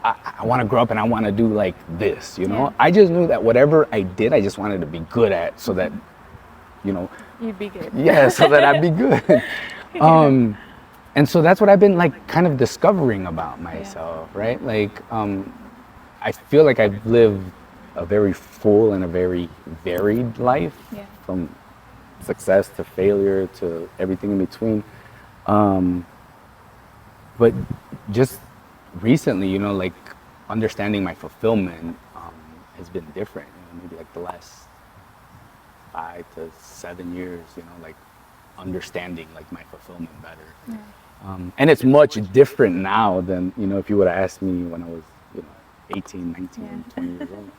I want to grow up and I want to do this, Yeah. I just knew that whatever I did, I just wanted to be good at, so that, You'd be good. yeah, so that I'd be good. And so that's what I've been kind of discovering about myself, right? I feel like I've lived a very full and a very varied life, from success to failure to everything in between. But just recently, understanding my fulfillment has been different. Maybe the last 5 to 7 years, understanding my fulfillment better. Yeah. And it's much different now than, if you would have asked me when I was, 18, 19, 20 years old.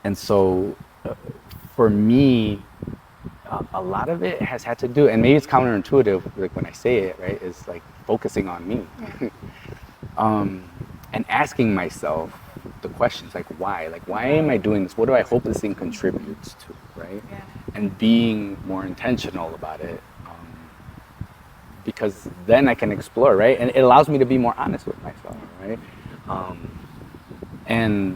And so for me, a lot of it has had to do, and maybe it's counterintuitive, when I say it, right, is focusing on me. And asking myself the questions, why? Why am I doing this? What do I hope this thing contributes to, right? Yeah. And being more intentional about it. Because then I can explore, right? And it allows me to be more honest with myself, right? And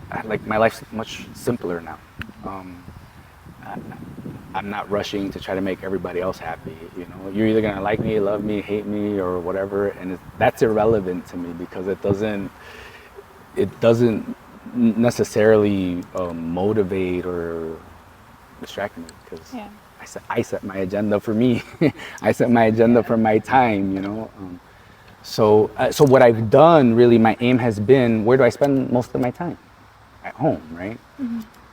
I like my life's much simpler now. Um, I, I'm not rushing to try to make everybody else happy. You know, you're either gonna like me, love me, hate me, or whatever, and that's irrelevant to me because it doesn't necessarily motivate or distract me because Yeah. I set my agenda for me. I set my agenda for my time. So what I've done really, my aim has been, where do I spend most of my time? At home, right?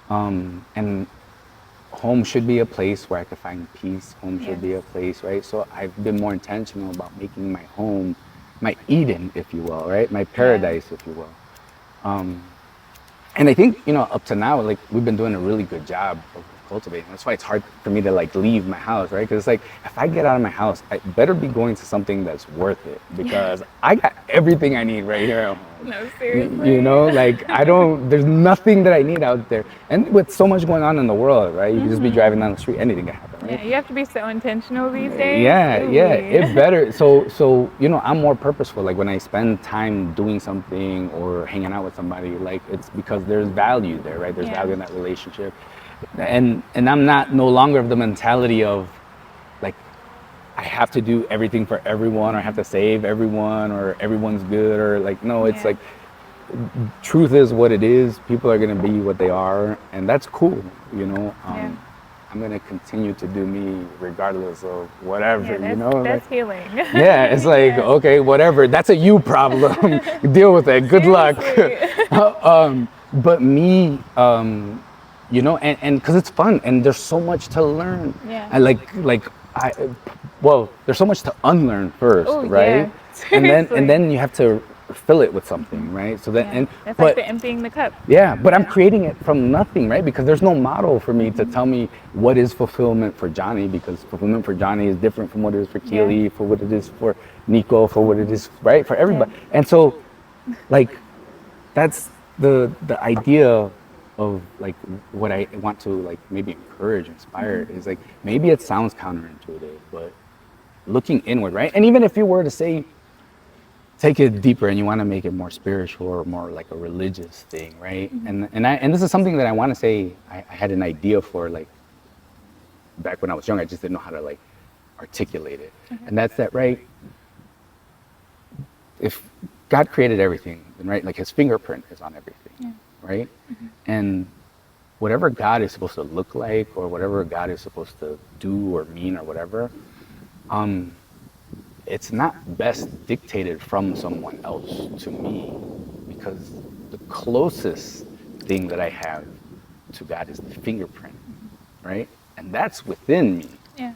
And home should be a place where I can find peace. Home should be a place, right? So I've been more intentional about making my home my Eden, if you will, right? My paradise, if you will. And I think, up to now, like we've been doing a really good job of cultivating. That's why it's hard for me to like leave my house, right? Because it's like, if I get out of my house, I better be going to something that's worth it because I got everything I need right here at home. No, seriously. Like there's nothing that I need out there. And with so much going on in the world, right? You can just be driving down the street, anything can happen, right? Yeah, you have to be so intentional these days. Yeah, Ooh. it better. So I'm more purposeful. Like when I spend time doing something or hanging out with somebody, like it's because there's value there, right? There's value in that relationship, and I'm not no longer of the mentality of like I have to do everything for everyone or I have to save everyone or everyone's good or like no, it's like truth is what it is. People are gonna be what they are, and that's cool. I'm gonna continue to do me regardless of whatever, That's healing. Yeah, it's like okay, whatever. That's a you problem. Deal with it. Good luck. But me, and because it's fun and there's so much to learn. Yeah. And there's so much to unlearn first, Ooh, right? Yeah. And then you have to fill it with something, right? So then that's like the emptying the cup. Yeah, but I'm creating it from nothing, right? Because there's no model for me to tell me what is fulfillment for Johnny, because fulfillment for Johnny is different from what it is for Keely, for what it is for Nico, for what it is, right? For everybody. Yeah. And so, like, that's the idea of like what I want to like maybe encourage, inspire is like, maybe it sounds counterintuitive, but looking inward, right? And even if you were to say, take it deeper and you want to make it more spiritual or more like a religious thing, right? And this is something that I want to say I had an idea for like back when I was young. I just didn't know how to like articulate it. And that's that, right? If God created everything, then right, like his fingerprint is on everything, right? And whatever God is supposed to look like or whatever God is supposed to do or mean or whatever, it's not best dictated from someone else to me, because the closest thing that I have to God is the fingerprint, right? And that's within me. Yeah.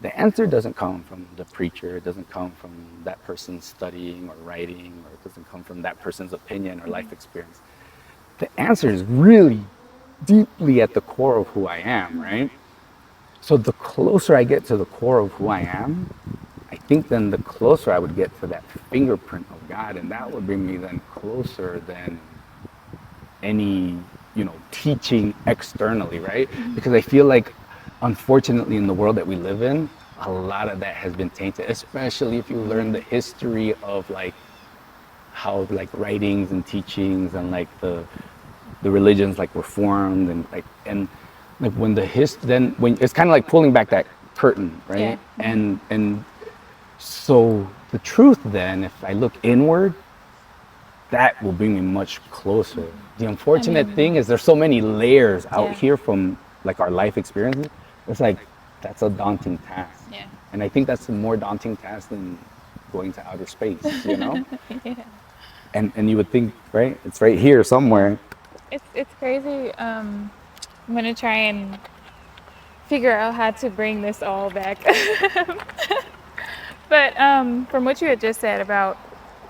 The answer doesn't come from the preacher. It doesn't come from that person studying or writing, or it doesn't come from that person's opinion or life experience. The answer is really deeply at the core of who I am, right? So the closer I get to the core of who I am, I think then the closer I would get to that fingerprint of God, and that would bring me then closer than any, teaching externally, right? Because I feel like, unfortunately, in the world that we live in, a lot of that has been tainted, especially if you learn the history of like how like writings and teachings and like the religions like were formed and like when when it's kind of like pulling back that curtain, right? And so the truth then, if I look inward, that will bring me much closer. The unfortunate thing is there's so many layers out here from like our life experiences. It's like, that's a daunting task. Yeah. And I think that's a more daunting task than going to outer space, And you would think, right? It's right here somewhere. It's crazy. I'm gonna try and figure out how to bring this all back. But from what you had just said about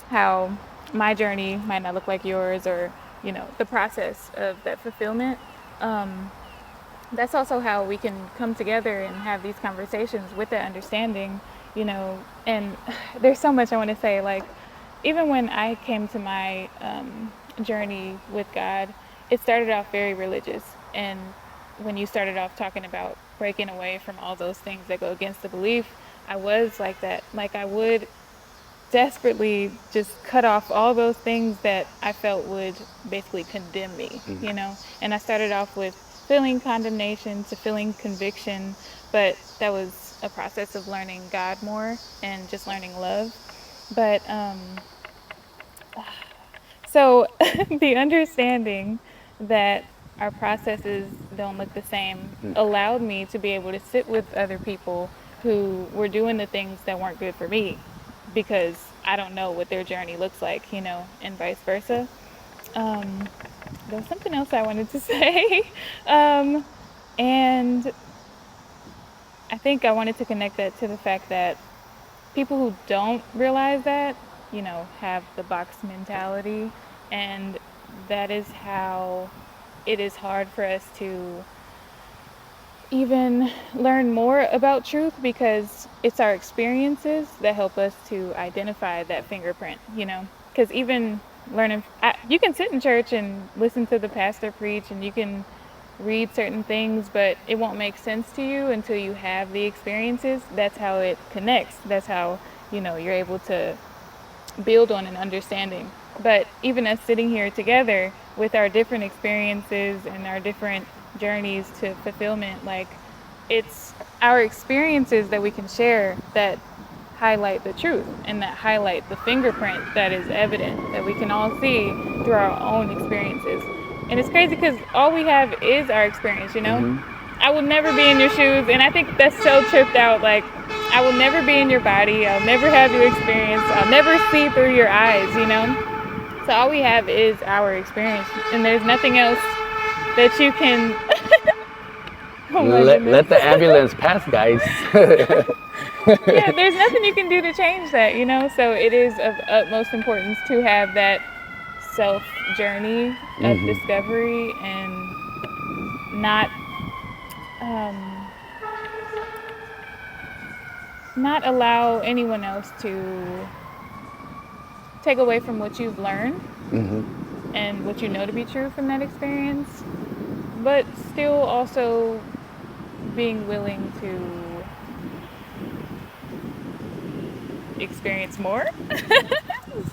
how my journey might not look like yours, or the process of that fulfillment, that's also how we can come together and have these conversations with that understanding, and there's so much I want to say. Like, even when I came to my journey with God, it started off very religious. And when you started off talking about breaking away from all those things that go against the belief, I was like that. Like, I would desperately just cut off all those things that I felt would basically condemn me, you know. And I started off with feeling condemnation to feeling conviction, but that was a process of learning God more and just learning love. But so the understanding that our processes don't look the same allowed me to be able to sit with other people who were doing the things that weren't good for me because I don't know what their journey looks like, you know, and vice versa. There was something else I wanted to say. And I think I wanted to connect that to the fact that people who don't realize that, you know, have the box mentality, and that is how it is hard for us to even learn more about truth because it's our experiences that help us to identify that fingerprint, you know, because even learning, you can sit in church and listen to the pastor preach and you can read certain things, but it won't make sense to you until you have the experiences. That's how it connects. That's how, you know, you're able to build on an understanding. But even us sitting here together with our different experiences and our different journeys to fulfillment, like, it's our experiences that we can share that highlight the truth and that highlight the fingerprint that is evident, that we can all see through our own experiences. And it's crazy because all we have is our experience, you know? I will never be in your shoes, and I think that's so tripped out. Like, I will never be in your body, I'll never have your experience, I'll never see through your eyes, you know? So all we have is our experience, and there's nothing else that you can. Oh my Let goodness. the ambulance pass, guys. Yeah, there's nothing you can do to change that, you know? So it is of utmost importance to have that self journey of discovery and not um, not allow anyone else to take away from what you've learned and what you know to be true from that experience, but still also being willing to experience more.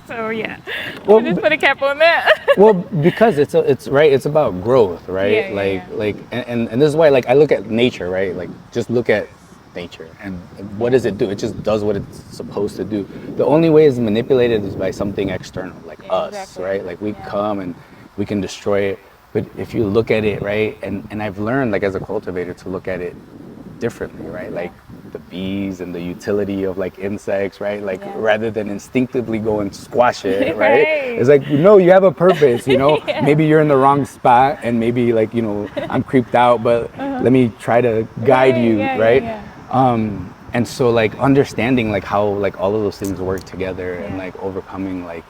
So yeah, Well, just put a cap on that. well, because it's right. It's about growth, right? Yeah, like yeah. like, and this is why, like, I look at nature, right? Like, just look at nature, and what does it do? It just does what it's supposed to do. The only way it's manipulated is by something external, like Yeah, us, exactly. right? Like, we Yeah. come and we can destroy it, but if you look at it, right, and I've learned, like, as a cultivator, to look at it differently, right? Like, the bees and the utility of, like, insects, right? Like, Yeah. rather than instinctively go and squash it, right? Right. It's like, no, you have a purpose, you know? Yeah. Maybe you're in the wrong spot, and maybe, like, you know, I'm creeped out, but let me try to guide Right, you, yeah, right? yeah. And so, like, understanding, like, how, like, all of those things work together, and, Yeah. like, overcoming, like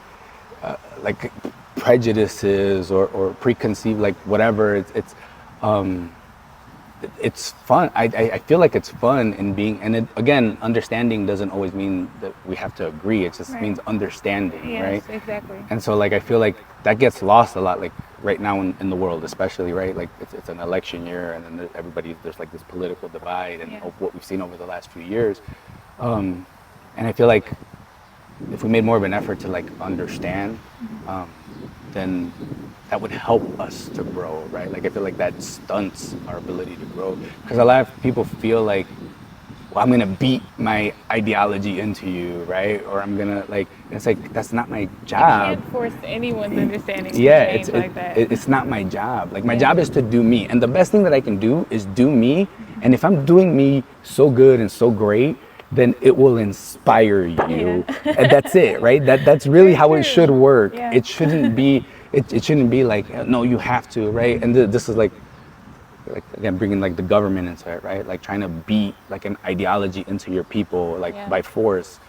prejudices or preconceived, like, whatever, it's fun. I feel like it's fun in being, and it, again, understanding doesn't always mean that we have to agree. It just Right. means understanding, Yes, right? exactly. And so, like, I feel like that gets lost a lot, like, right now in the world, especially, right? Like, it's an election year, and then there's like this political divide, and Yeah. of what we've seen over the last few years. And I feel like if we made more of an effort to, like, understand, then that would help us to grow, right? Like, I feel like that stunts our ability to grow, because a lot of people feel like, well, I'm gonna beat my ideology into you, right? Or I'm gonna, like, and it's like, that's not my You job. can't force anyone's understanding Yeah, to change like that. it's not my job. Like, my Yeah. job is to do me, and the best thing that I can do is do me. And if I'm doing me so good and so great, then it will inspire you, Yeah. and that's it, right? That's really Very how it true. should work. Yeah. It shouldn't be. It shouldn't be like, no, you have to, right? And this is like again, bringing, like, the government into it, right? Like, trying to beat, like, an ideology into your people, like, Yeah. by force.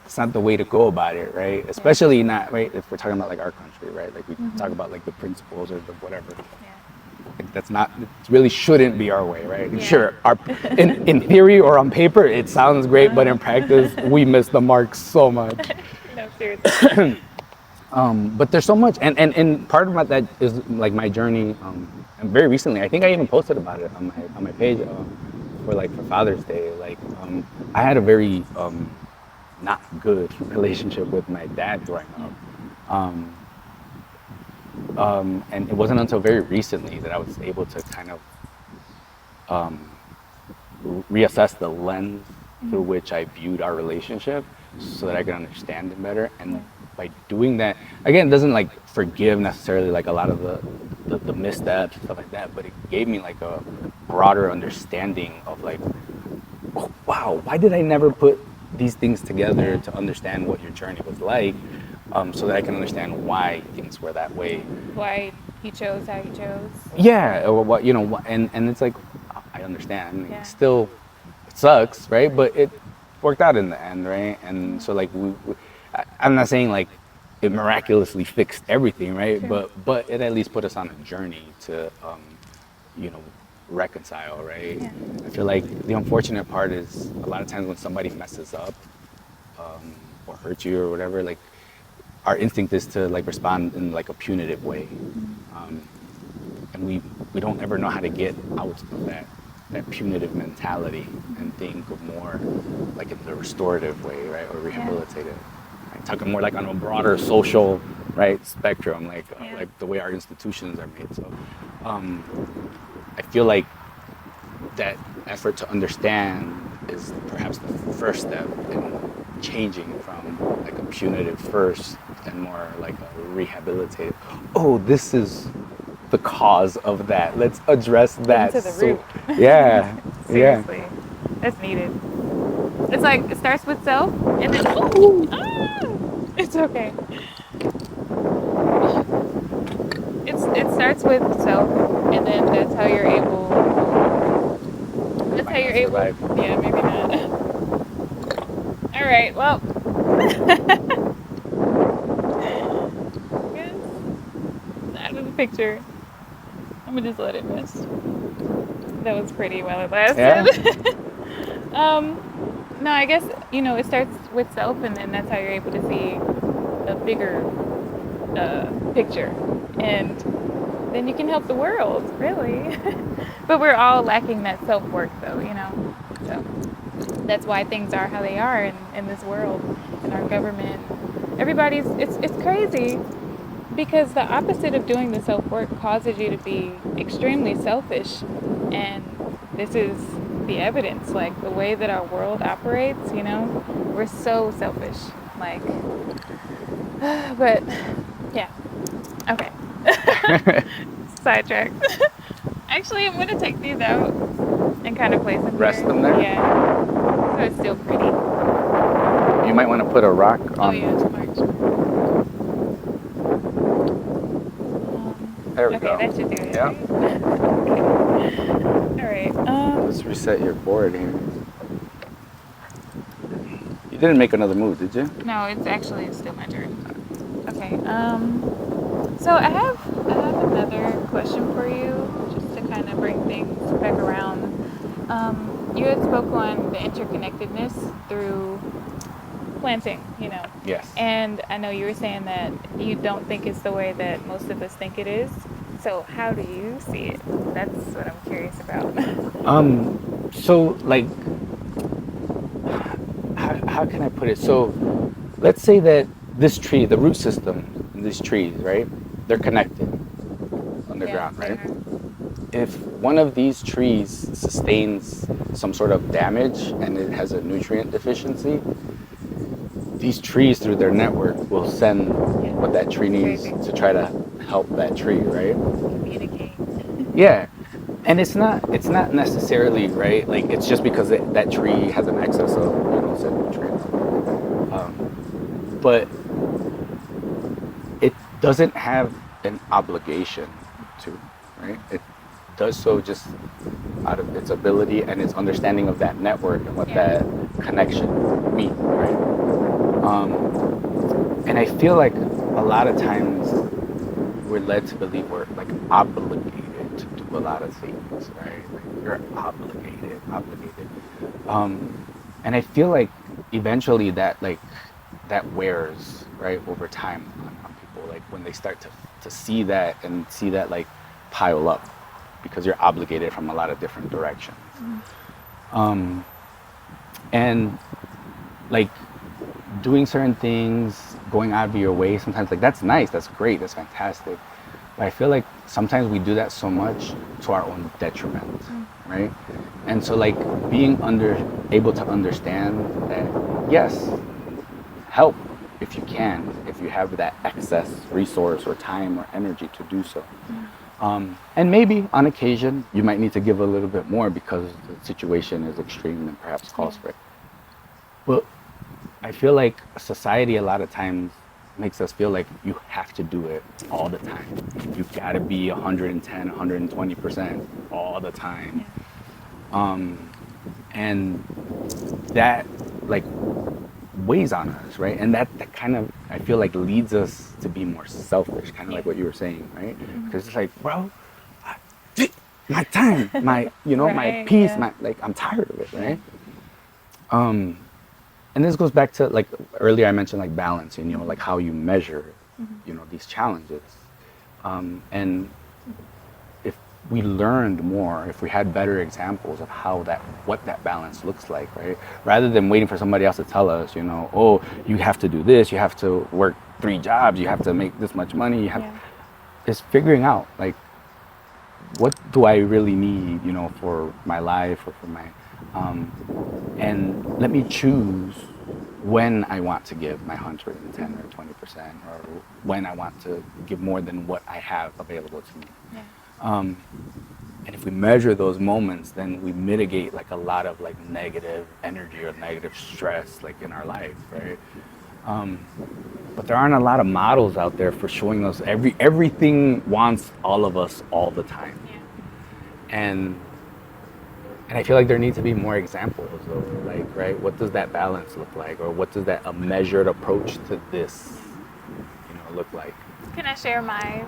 It's not the way to go about it, right? Especially not, right, if we're talking about, like, our country, right? Like, we talk about, like, the principles or the whatever. Like, that's not, it really shouldn't be our way, right? Yeah. Sure, in theory or on paper, it sounds great, but in practice, we miss the mark so much. No, seriously. But there's so much, and part of that is, like, my journey. And very recently, I think I even posted about it on my page, for Father's Day. Like, I had a very not good relationship with my dad growing up. Um, and it wasn't until very recently that I was able to kind of reassess the lens through which I viewed our relationship so that I could understand it better. And by doing that, again, it doesn't like forgive necessarily like a lot of the missteps and stuff like that, but it gave me like a broader understanding of like, oh, wow, why did I never put these things together to understand what your journey was like, so that I can understand why things were that way. Why he chose how he chose. Yeah, or what, you know, and it's like, I understand. Yeah. It still, it sucks, right? But it worked out in the end, right? And so like I'm not saying like it miraculously fixed everything, right? Sure. But it at least put us on a journey to, you know, reconcile, right? Yeah. I feel like the unfortunate part is a lot of times when somebody messes up, or hurts you or whatever, like our instinct is to like respond in like a punitive way. And we don't ever know how to get out of that punitive mentality and think of more like in the restorative way, right, or rehabilitative. Right? Talking more like on a broader social, right, spectrum, like the way our institutions are made. So I feel like that effort to understand is perhaps the first step in changing from like a punitive first and more like a rehabilitative. Oh, this is the cause of that. Let's address that. Into the root. Yeah, yeah. Seriously. That's needed. It's like it starts with self and then it's okay. It starts with self and then that's how you're able Survive. yeah, maybe not. All right, well yes, out of the picture. I'm gonna just let it rest. That was pretty while it lasted. Yeah. No, I guess, you know, it starts with self and then that's how you're able to see a bigger picture. And then you can help the world, really. But we're all lacking that self-work though, you know. So that's why things are how they are in this world, in our government. Everybody's, it's crazy because the opposite of doing the self-work causes you to be extremely selfish. And this is the evidence, like the way that our world operates, you know, we're so selfish. Like, but yeah, okay. Sidetracked. Actually, I'm gonna take these out and kind of place them Rest here. them there? Yeah. So it's still pretty. You might want to put a rock on. Oh yeah, it's March. There we Okay, go. that should do it. Yeah. Right? Okay. All right. Let's reset your board here. You didn't make another move, did you? No, it's still my turn. Okay. So I have another question for you, just to kind of bring things back around. You had spoke on the interconnectedness through planting, you know. Yes. And I know you were saying that you don't think it's the way that most of us think it is. So how do you see it? That's what I'm curious about. So like, how can I put it? So let's say that this tree, the root system in these trees, right? They're connected underground, Yeah, right? If one of these trees sustains some sort of damage and it has a nutrient deficiency, these trees through their network will send what that tree needs to try to help that tree, right? Communicate. Yeah. And it's not necessarily, right, like it's just because that tree has an excess of, you know, said nutrients. But it doesn't have an obligation to, right? It does so just out of its ability and its understanding of that network and what that connection means, right? And I feel like a lot of times we're led to believe we're like obligated to do a lot of things, right? Like you're obligated. And I feel like eventually that wears, right, over time on people, like when they start to see that and see that like pile up because you're obligated from a lot of different directions. And like doing certain things, going out of your way, sometimes like that's nice, that's great, that's fantastic. But I feel like sometimes we do that so much to our own detriment, right? And so like being able to understand that yes, help if you can, if you have that excess resource or time or energy to do so. And maybe on occasion you might need to give a little bit more because the situation is extreme and perhaps calls for it. But I feel like society a lot of times makes us feel like you have to do it all the time. You've got to be 110, 120% all the time. And that like weighs on us, right? And that kind of, I feel like leads us to be more selfish, kind of like what you were saying, right? Because it's like, bro, my time, my, my Right, peace, yeah. like, I'm tired of it, right? And this goes back to like earlier I mentioned like balance and like how you measure these challenges, and if we learned more, if we had better examples of what that balance looks like, right, rather than waiting for somebody else to tell us, oh, you have to do this, you have to work 3 jobs, you have to make this much money, it's figuring out like what do I really need, for my life or for my and let me choose when I want to give my 110 or 20%, or when I want to give more than what I have available to me. And if we measure those moments, then we mitigate like a lot of like negative energy or negative stress like in our life, right? But there aren't a lot of models out there for showing us everything wants all of us all the time. And I feel like there need to be more examples of like, right, what does that balance look like? Or what does that a measured approach to this, look like? Can I share my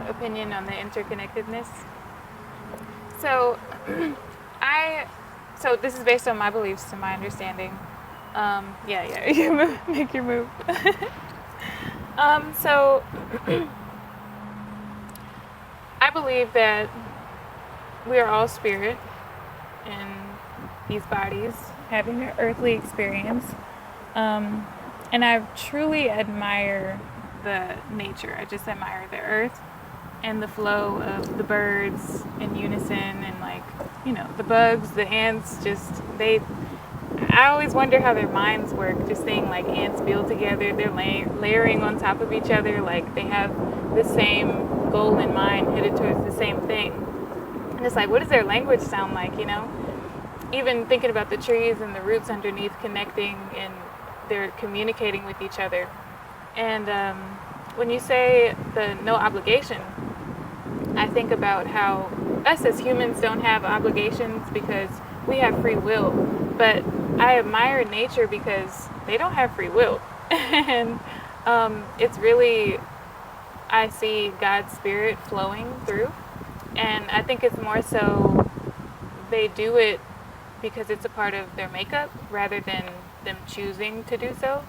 opinion on the interconnectedness? So, so this is based on my beliefs and my understanding. You make your move. So, I believe that we are all spirit in these bodies having an earthly experience. And I truly admire the nature. I just admire the earth and the flow of the birds in unison, and like, the bugs, the ants, I always wonder how their minds work, just seeing like ants build together, they're layering on top of each other, like they have the same goal in mind, headed towards the same thing. And it's like, what does their language sound like, Even thinking about the trees and the roots underneath connecting, and they're communicating with each other. And when you say the no obligation, I think about how us as humans don't have obligations because we have free will. But I admire nature because they don't have free will. And it's really, I see God's spirit flowing through. And I think it's more so they do it because it's a part of their makeup rather than them choosing to do so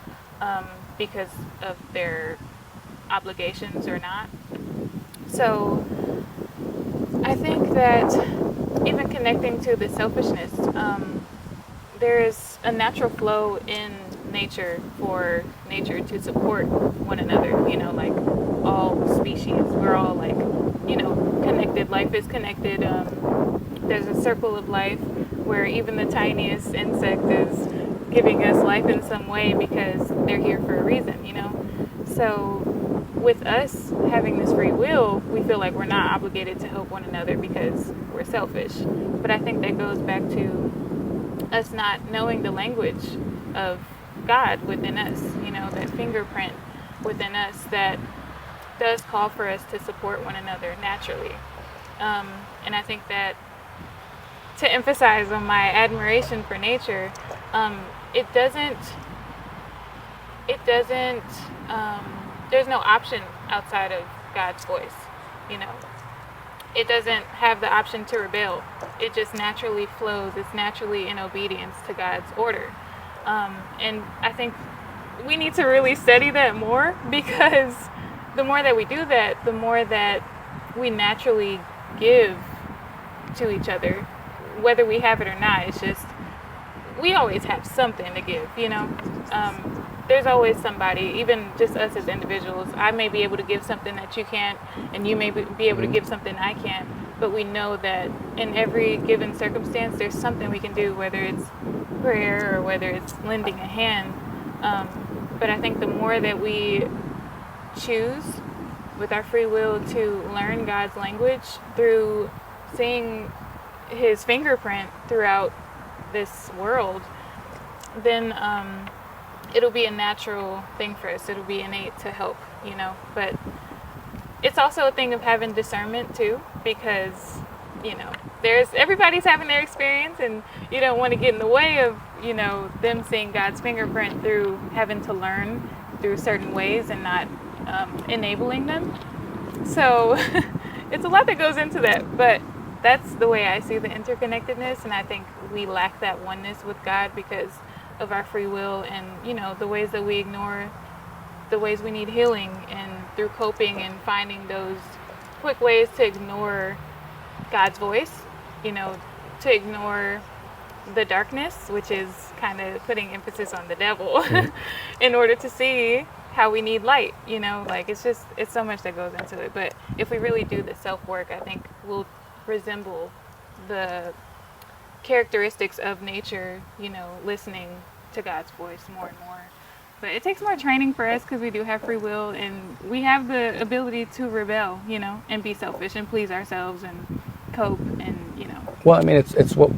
because of their obligations or not. So I think that even connecting to the selfishness, there is a natural flow in nature for nature to support one another, like all species. We're all like, connected. Life is connected. There's a circle of life where even the tiniest insect is giving us life in some way because they're here for a reason, So with us having this free will, we feel like we're not obligated to help one another because we're selfish. But I think that goes back to us not knowing the language of God within us, that fingerprint within us that does call for us to support one another naturally. And I think that to emphasize on my admiration for nature, it doesn't, there's no option outside of God's voice, It doesn't have the option to rebel. It just naturally flows. It's naturally in obedience to God's order. And I think we need to really study that more, because the more that we do that, the more that we naturally give to each other, whether we have it or not. It's just, we always have something to give, there's always somebody, even just us as individuals. I may be able to give something that you can't, and you may be able to give something I can't. But we know that in every given circumstance, there's something we can do, whether it's prayer or whether it's lending a hand. But I think the more that we choose with our free will to learn God's language through seeing his fingerprint throughout this world, then it'll be a natural thing for us. It'll be innate to help, you know. But it's also a thing of having discernment too, because, you know, everybody's having their experience, and you don't want to get in the way of, you know, them seeing God's fingerprint through having to learn through certain ways and not enabling them. So it's a lot that goes into that, but that's the way I see the interconnectedness, and I think we lack that oneness with God because of our free will and, you know, the ways that we ignore the ways we need healing, and through coping and finding those quick ways to ignore God's voice, you know, to ignore the darkness, which is kind of putting emphasis on the devil, in order to see how we need light, you know, like it's so much that goes into it. But if we really do the self work, I think we'll resemble the characteristics of nature, you know, listening to God's voice more and more. But it takes more training for us because we do have free will, and we have the ability to rebel, you know, and be selfish and please ourselves and cope, and, you know. Well, I mean, it's what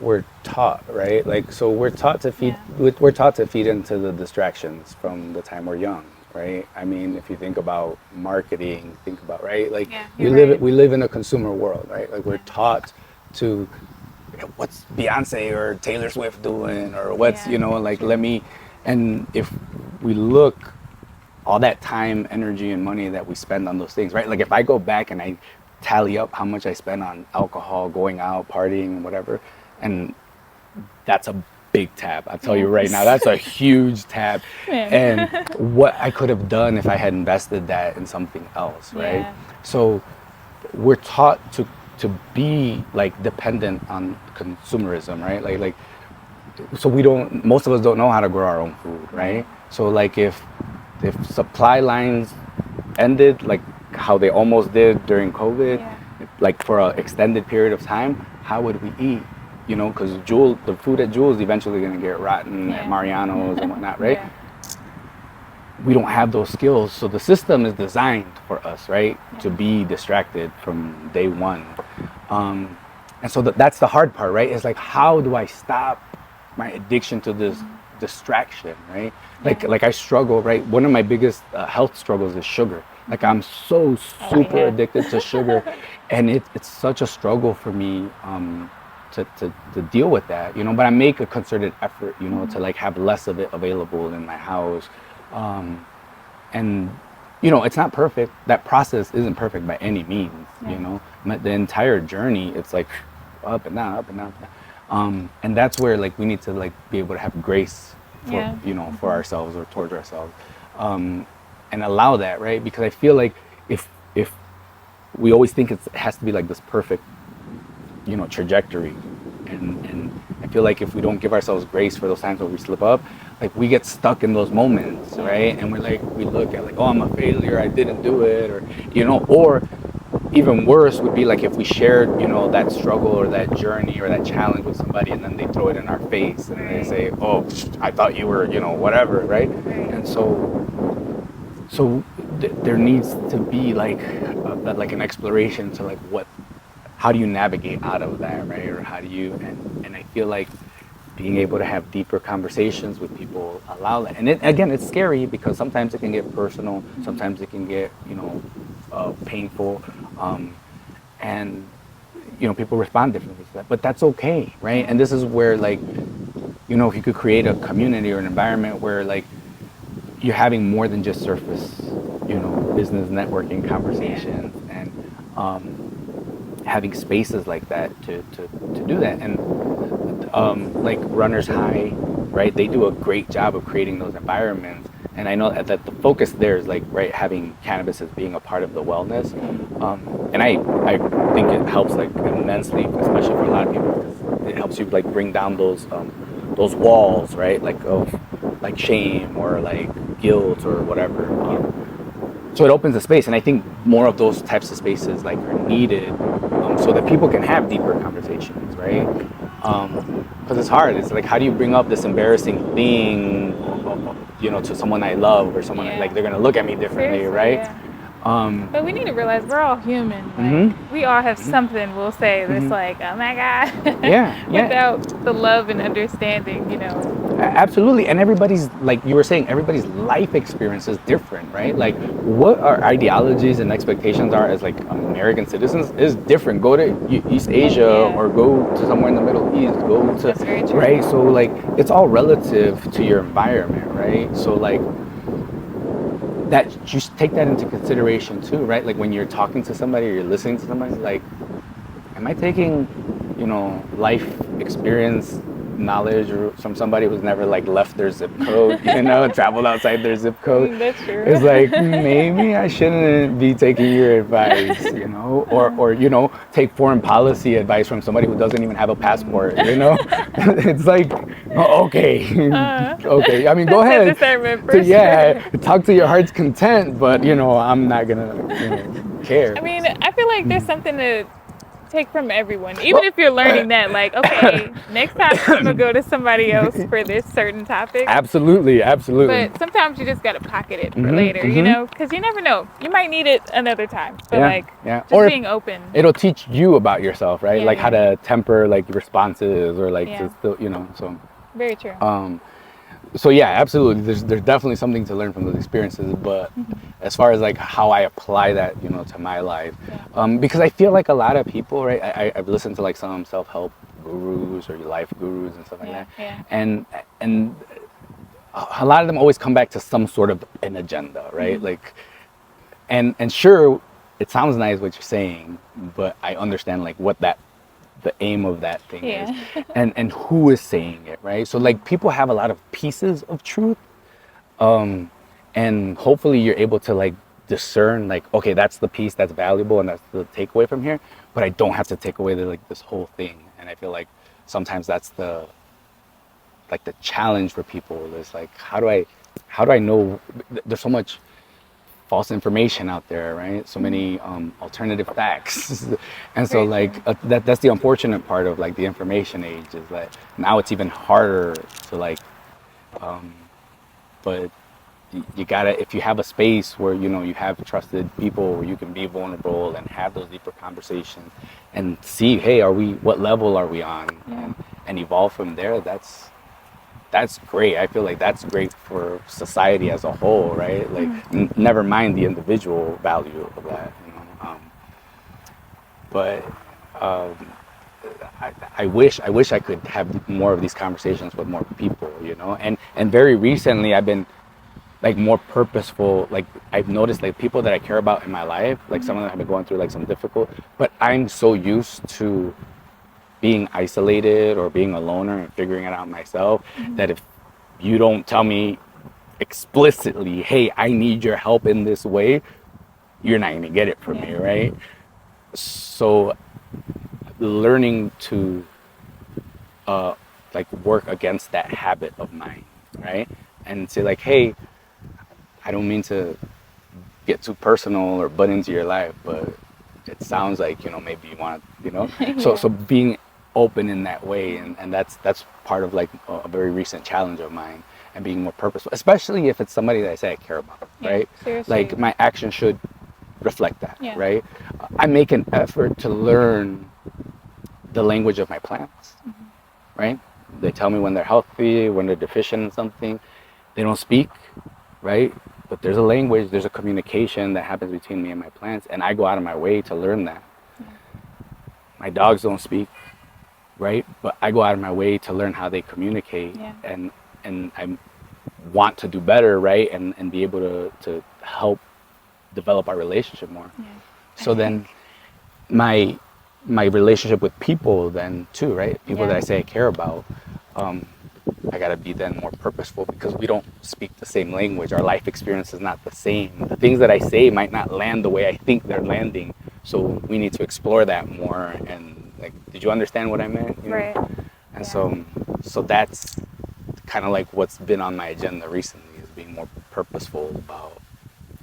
we're taught, right? Like, so we're taught to feed, we're taught to feed into the distractions from the time we're young, right? I mean, if you think about marketing, think about, right? Like, we live in a consumer world, right? Like, we're taught to, what's Beyonce or Taylor Swift doing, or what's, you know, like, and if we look, all that time, energy, and money that we spend on those things, right? Like, if I go back and I tally up how much I spend on alcohol, going out, partying, whatever, and that's a big tab. I'll tell you right now, that's a huge tab. And what I could have done if I had invested that in something else, right? So we're taught to be like dependent on consumerism, right? Like so most of us don't know how to grow our own food, right? So like if supply lines ended, like how they almost did during COVID, like for an extended period of time, how would we eat? You know, because the food at Jewel is eventually going to get rotten at Mariano's and whatnot, right? We don't have those skills, so the system is designed for us, right, to be distracted from day one. And so that's the hard part, right? It's like, how do I stop my addiction to this distraction, right? Like I struggle, right? One of my biggest health struggles is sugar. Like, I'm so super addicted to sugar, and it's such a struggle for me to deal with that, you know. But I make a concerted effort, you know, to like have less of it available in my house, and you know, it's not perfect. That process isn't perfect by any means, you know. The entire journey, it's like up and down, up and down, up and down. And that's where like we need to like be able to have grace for you know, for ourselves or towards ourselves, and allow that, right? Because I feel like if we always think it has to be like this perfect, you know, trajectory, and I feel like if we don't give ourselves grace for those times where we slip up, like we get stuck in those moments, right? And we look at like, oh, I'm a failure, I didn't do it, or, you know, or even worse would be like if we shared, you know, that struggle or that journey or that challenge with somebody, and then they throw it in our face and they say, oh, I thought you were, you know, whatever, right? And so there needs to be like an exploration to like how do you navigate out of that, right? Or how do you, and I feel like being able to have deeper conversations with people allow that. And again, it's scary because sometimes it can get personal, sometimes it can get, you know, painful, and, you know, people respond differently to that, but that's okay, right? And this is where, like, you know, if you could create a community or an environment where like you're having more than just surface, you know, business networking conversations, and having spaces like that to do that. And like Runners High, right, they do a great job of creating those environments. And I know that the focus there is like, right, having cannabis as being a part of the wellness, and I think it helps like immensely, especially for a lot of people, because it helps you like bring down those walls, right, like of like shame or like guilt or whatever. So it opens a space, and I think more of those types of spaces like are needed, so that people can have deeper conversations, right? Because it's hard. It's like, how do you bring up this embarrassing thing, to someone I love or someone like they're gonna look at me differently, Seriously, right? yeah. But we need to realize we're all human. Like, we all have something we'll say that's like, oh my God. Yeah. Without the love and understanding, Absolutely. And everybody's, like you were saying, everybody's life experience is different, right? Like what our ideologies and expectations are as like American citizens is different. Go to East Asia or go to somewhere in the Middle East, go to, That's very true. right? So like it's all relative to your environment, right? So like that, just take that into consideration too, right? Like when you're talking to somebody or you're listening to somebody, like, am I taking, life experience, knowledge from somebody who's never like left their zip code, traveled outside their zip code? That's true. It's like, maybe I shouldn't be taking your advice, or take foreign policy advice from somebody who doesn't even have a passport, It's like, okay. Okay. I mean, go ahead. Talk to your heart's content, but I'm not gonna care. I mean, I feel like there's something to take from everyone, even if you're learning that, like, okay, next time I'm gonna go to somebody else for this certain topic. Absolutely. But sometimes you just gotta pocket it for later, because you never know, you might need it another time. So just or being open. It'll teach you about yourself, right? Like how to temper like responses or like to still, So very true. So yeah, absolutely. There's definitely something to learn from those experiences, but as far as like how I apply that, to my life, because I feel like a lot of people, right? I've listened to like some self-help gurus or life gurus and stuff like that, and a lot of them always come back to some sort of an agenda, right? Like, and sure, it sounds nice what you're saying, but I understand like what the aim of that thing is, and who is saying it, right? So like people have a lot of pieces of truth, and hopefully you're able to like discern like, okay, that's the piece that's valuable and that's the takeaway from here, but I don't have to take away this whole thing. And I feel like sometimes that's the challenge for people is like, how do I know? There's so much false information out there, right? So many alternative facts, and so like that's the unfortunate part of like the information age is that now it's even harder to like, but you gotta, if you have a space where you have trusted people where you can be vulnerable and have those deeper conversations and see, hey, what level are we on, and evolve from there. That's great. I feel like that's great for society as a whole, right? Like, never mind the individual value of that, But I wish I could have more of these conversations with more people, And very recently, I've been like more purposeful. Like I've noticed, like people that I care about in my life, like some of them have been going through like some difficult. But I'm so used to being isolated or being a loner and figuring it out myself, that if you don't tell me explicitly, hey, I need your help in this way, you're not going to get it from me, right? So learning to like work against that habit of mine, right? And say like, hey, I don't mean to get too personal or butt into your life, but it sounds like, maybe you want, so being open in that way, and that's part of like a very recent challenge of mine, and being more purposeful, especially if it's somebody that I say I care about, right? Seriously. Like my action should reflect that, right? I make an effort to learn the language of my plants, right? They tell me when they're healthy, when they're deficient in something. They don't speak, right? But there's a language, there's a communication that happens between me and my plants, and I go out of my way to learn that. My dogs don't speak, right? But I go out of my way to learn how they communicate, and I want to do better, right? And be able to help develop our relationship more. So then my relationship with people then too, right? People that I say I care about, I gotta be then more purposeful, because we don't speak the same language. Our life experience is not the same. The things that I say might not land the way I think they're landing. So we need to explore that more. And like, did you understand what I meant? Right. And so that's kind of like what's been on my agenda recently is being more purposeful about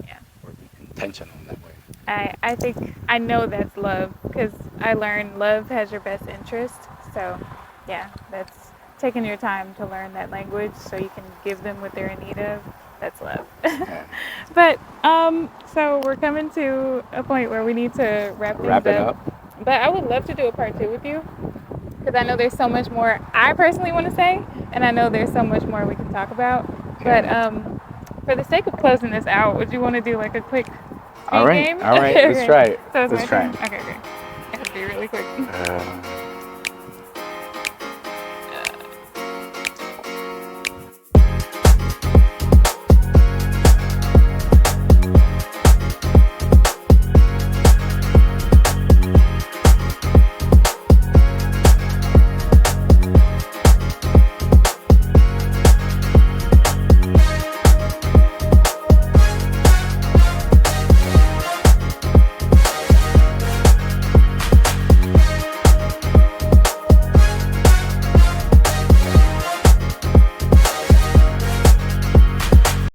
Yeah. or being intentional in that way. I think I know that's love because I learned love has your best interest. So, yeah, that's taking your time to learn that language so you can give them what they're in need of. That's love. Yeah. But so we're coming to a point where we need to wrap things Wrap it up. up. But I would love to do a part 2 with you because I know there's so much more I personally want to say, and I know there's so much more we can talk about. But for the sake of closing this out, would you want to do like a quick speed game? All right. Let's try it. So it's Let's my try turn? it. Okay. It would be really quick.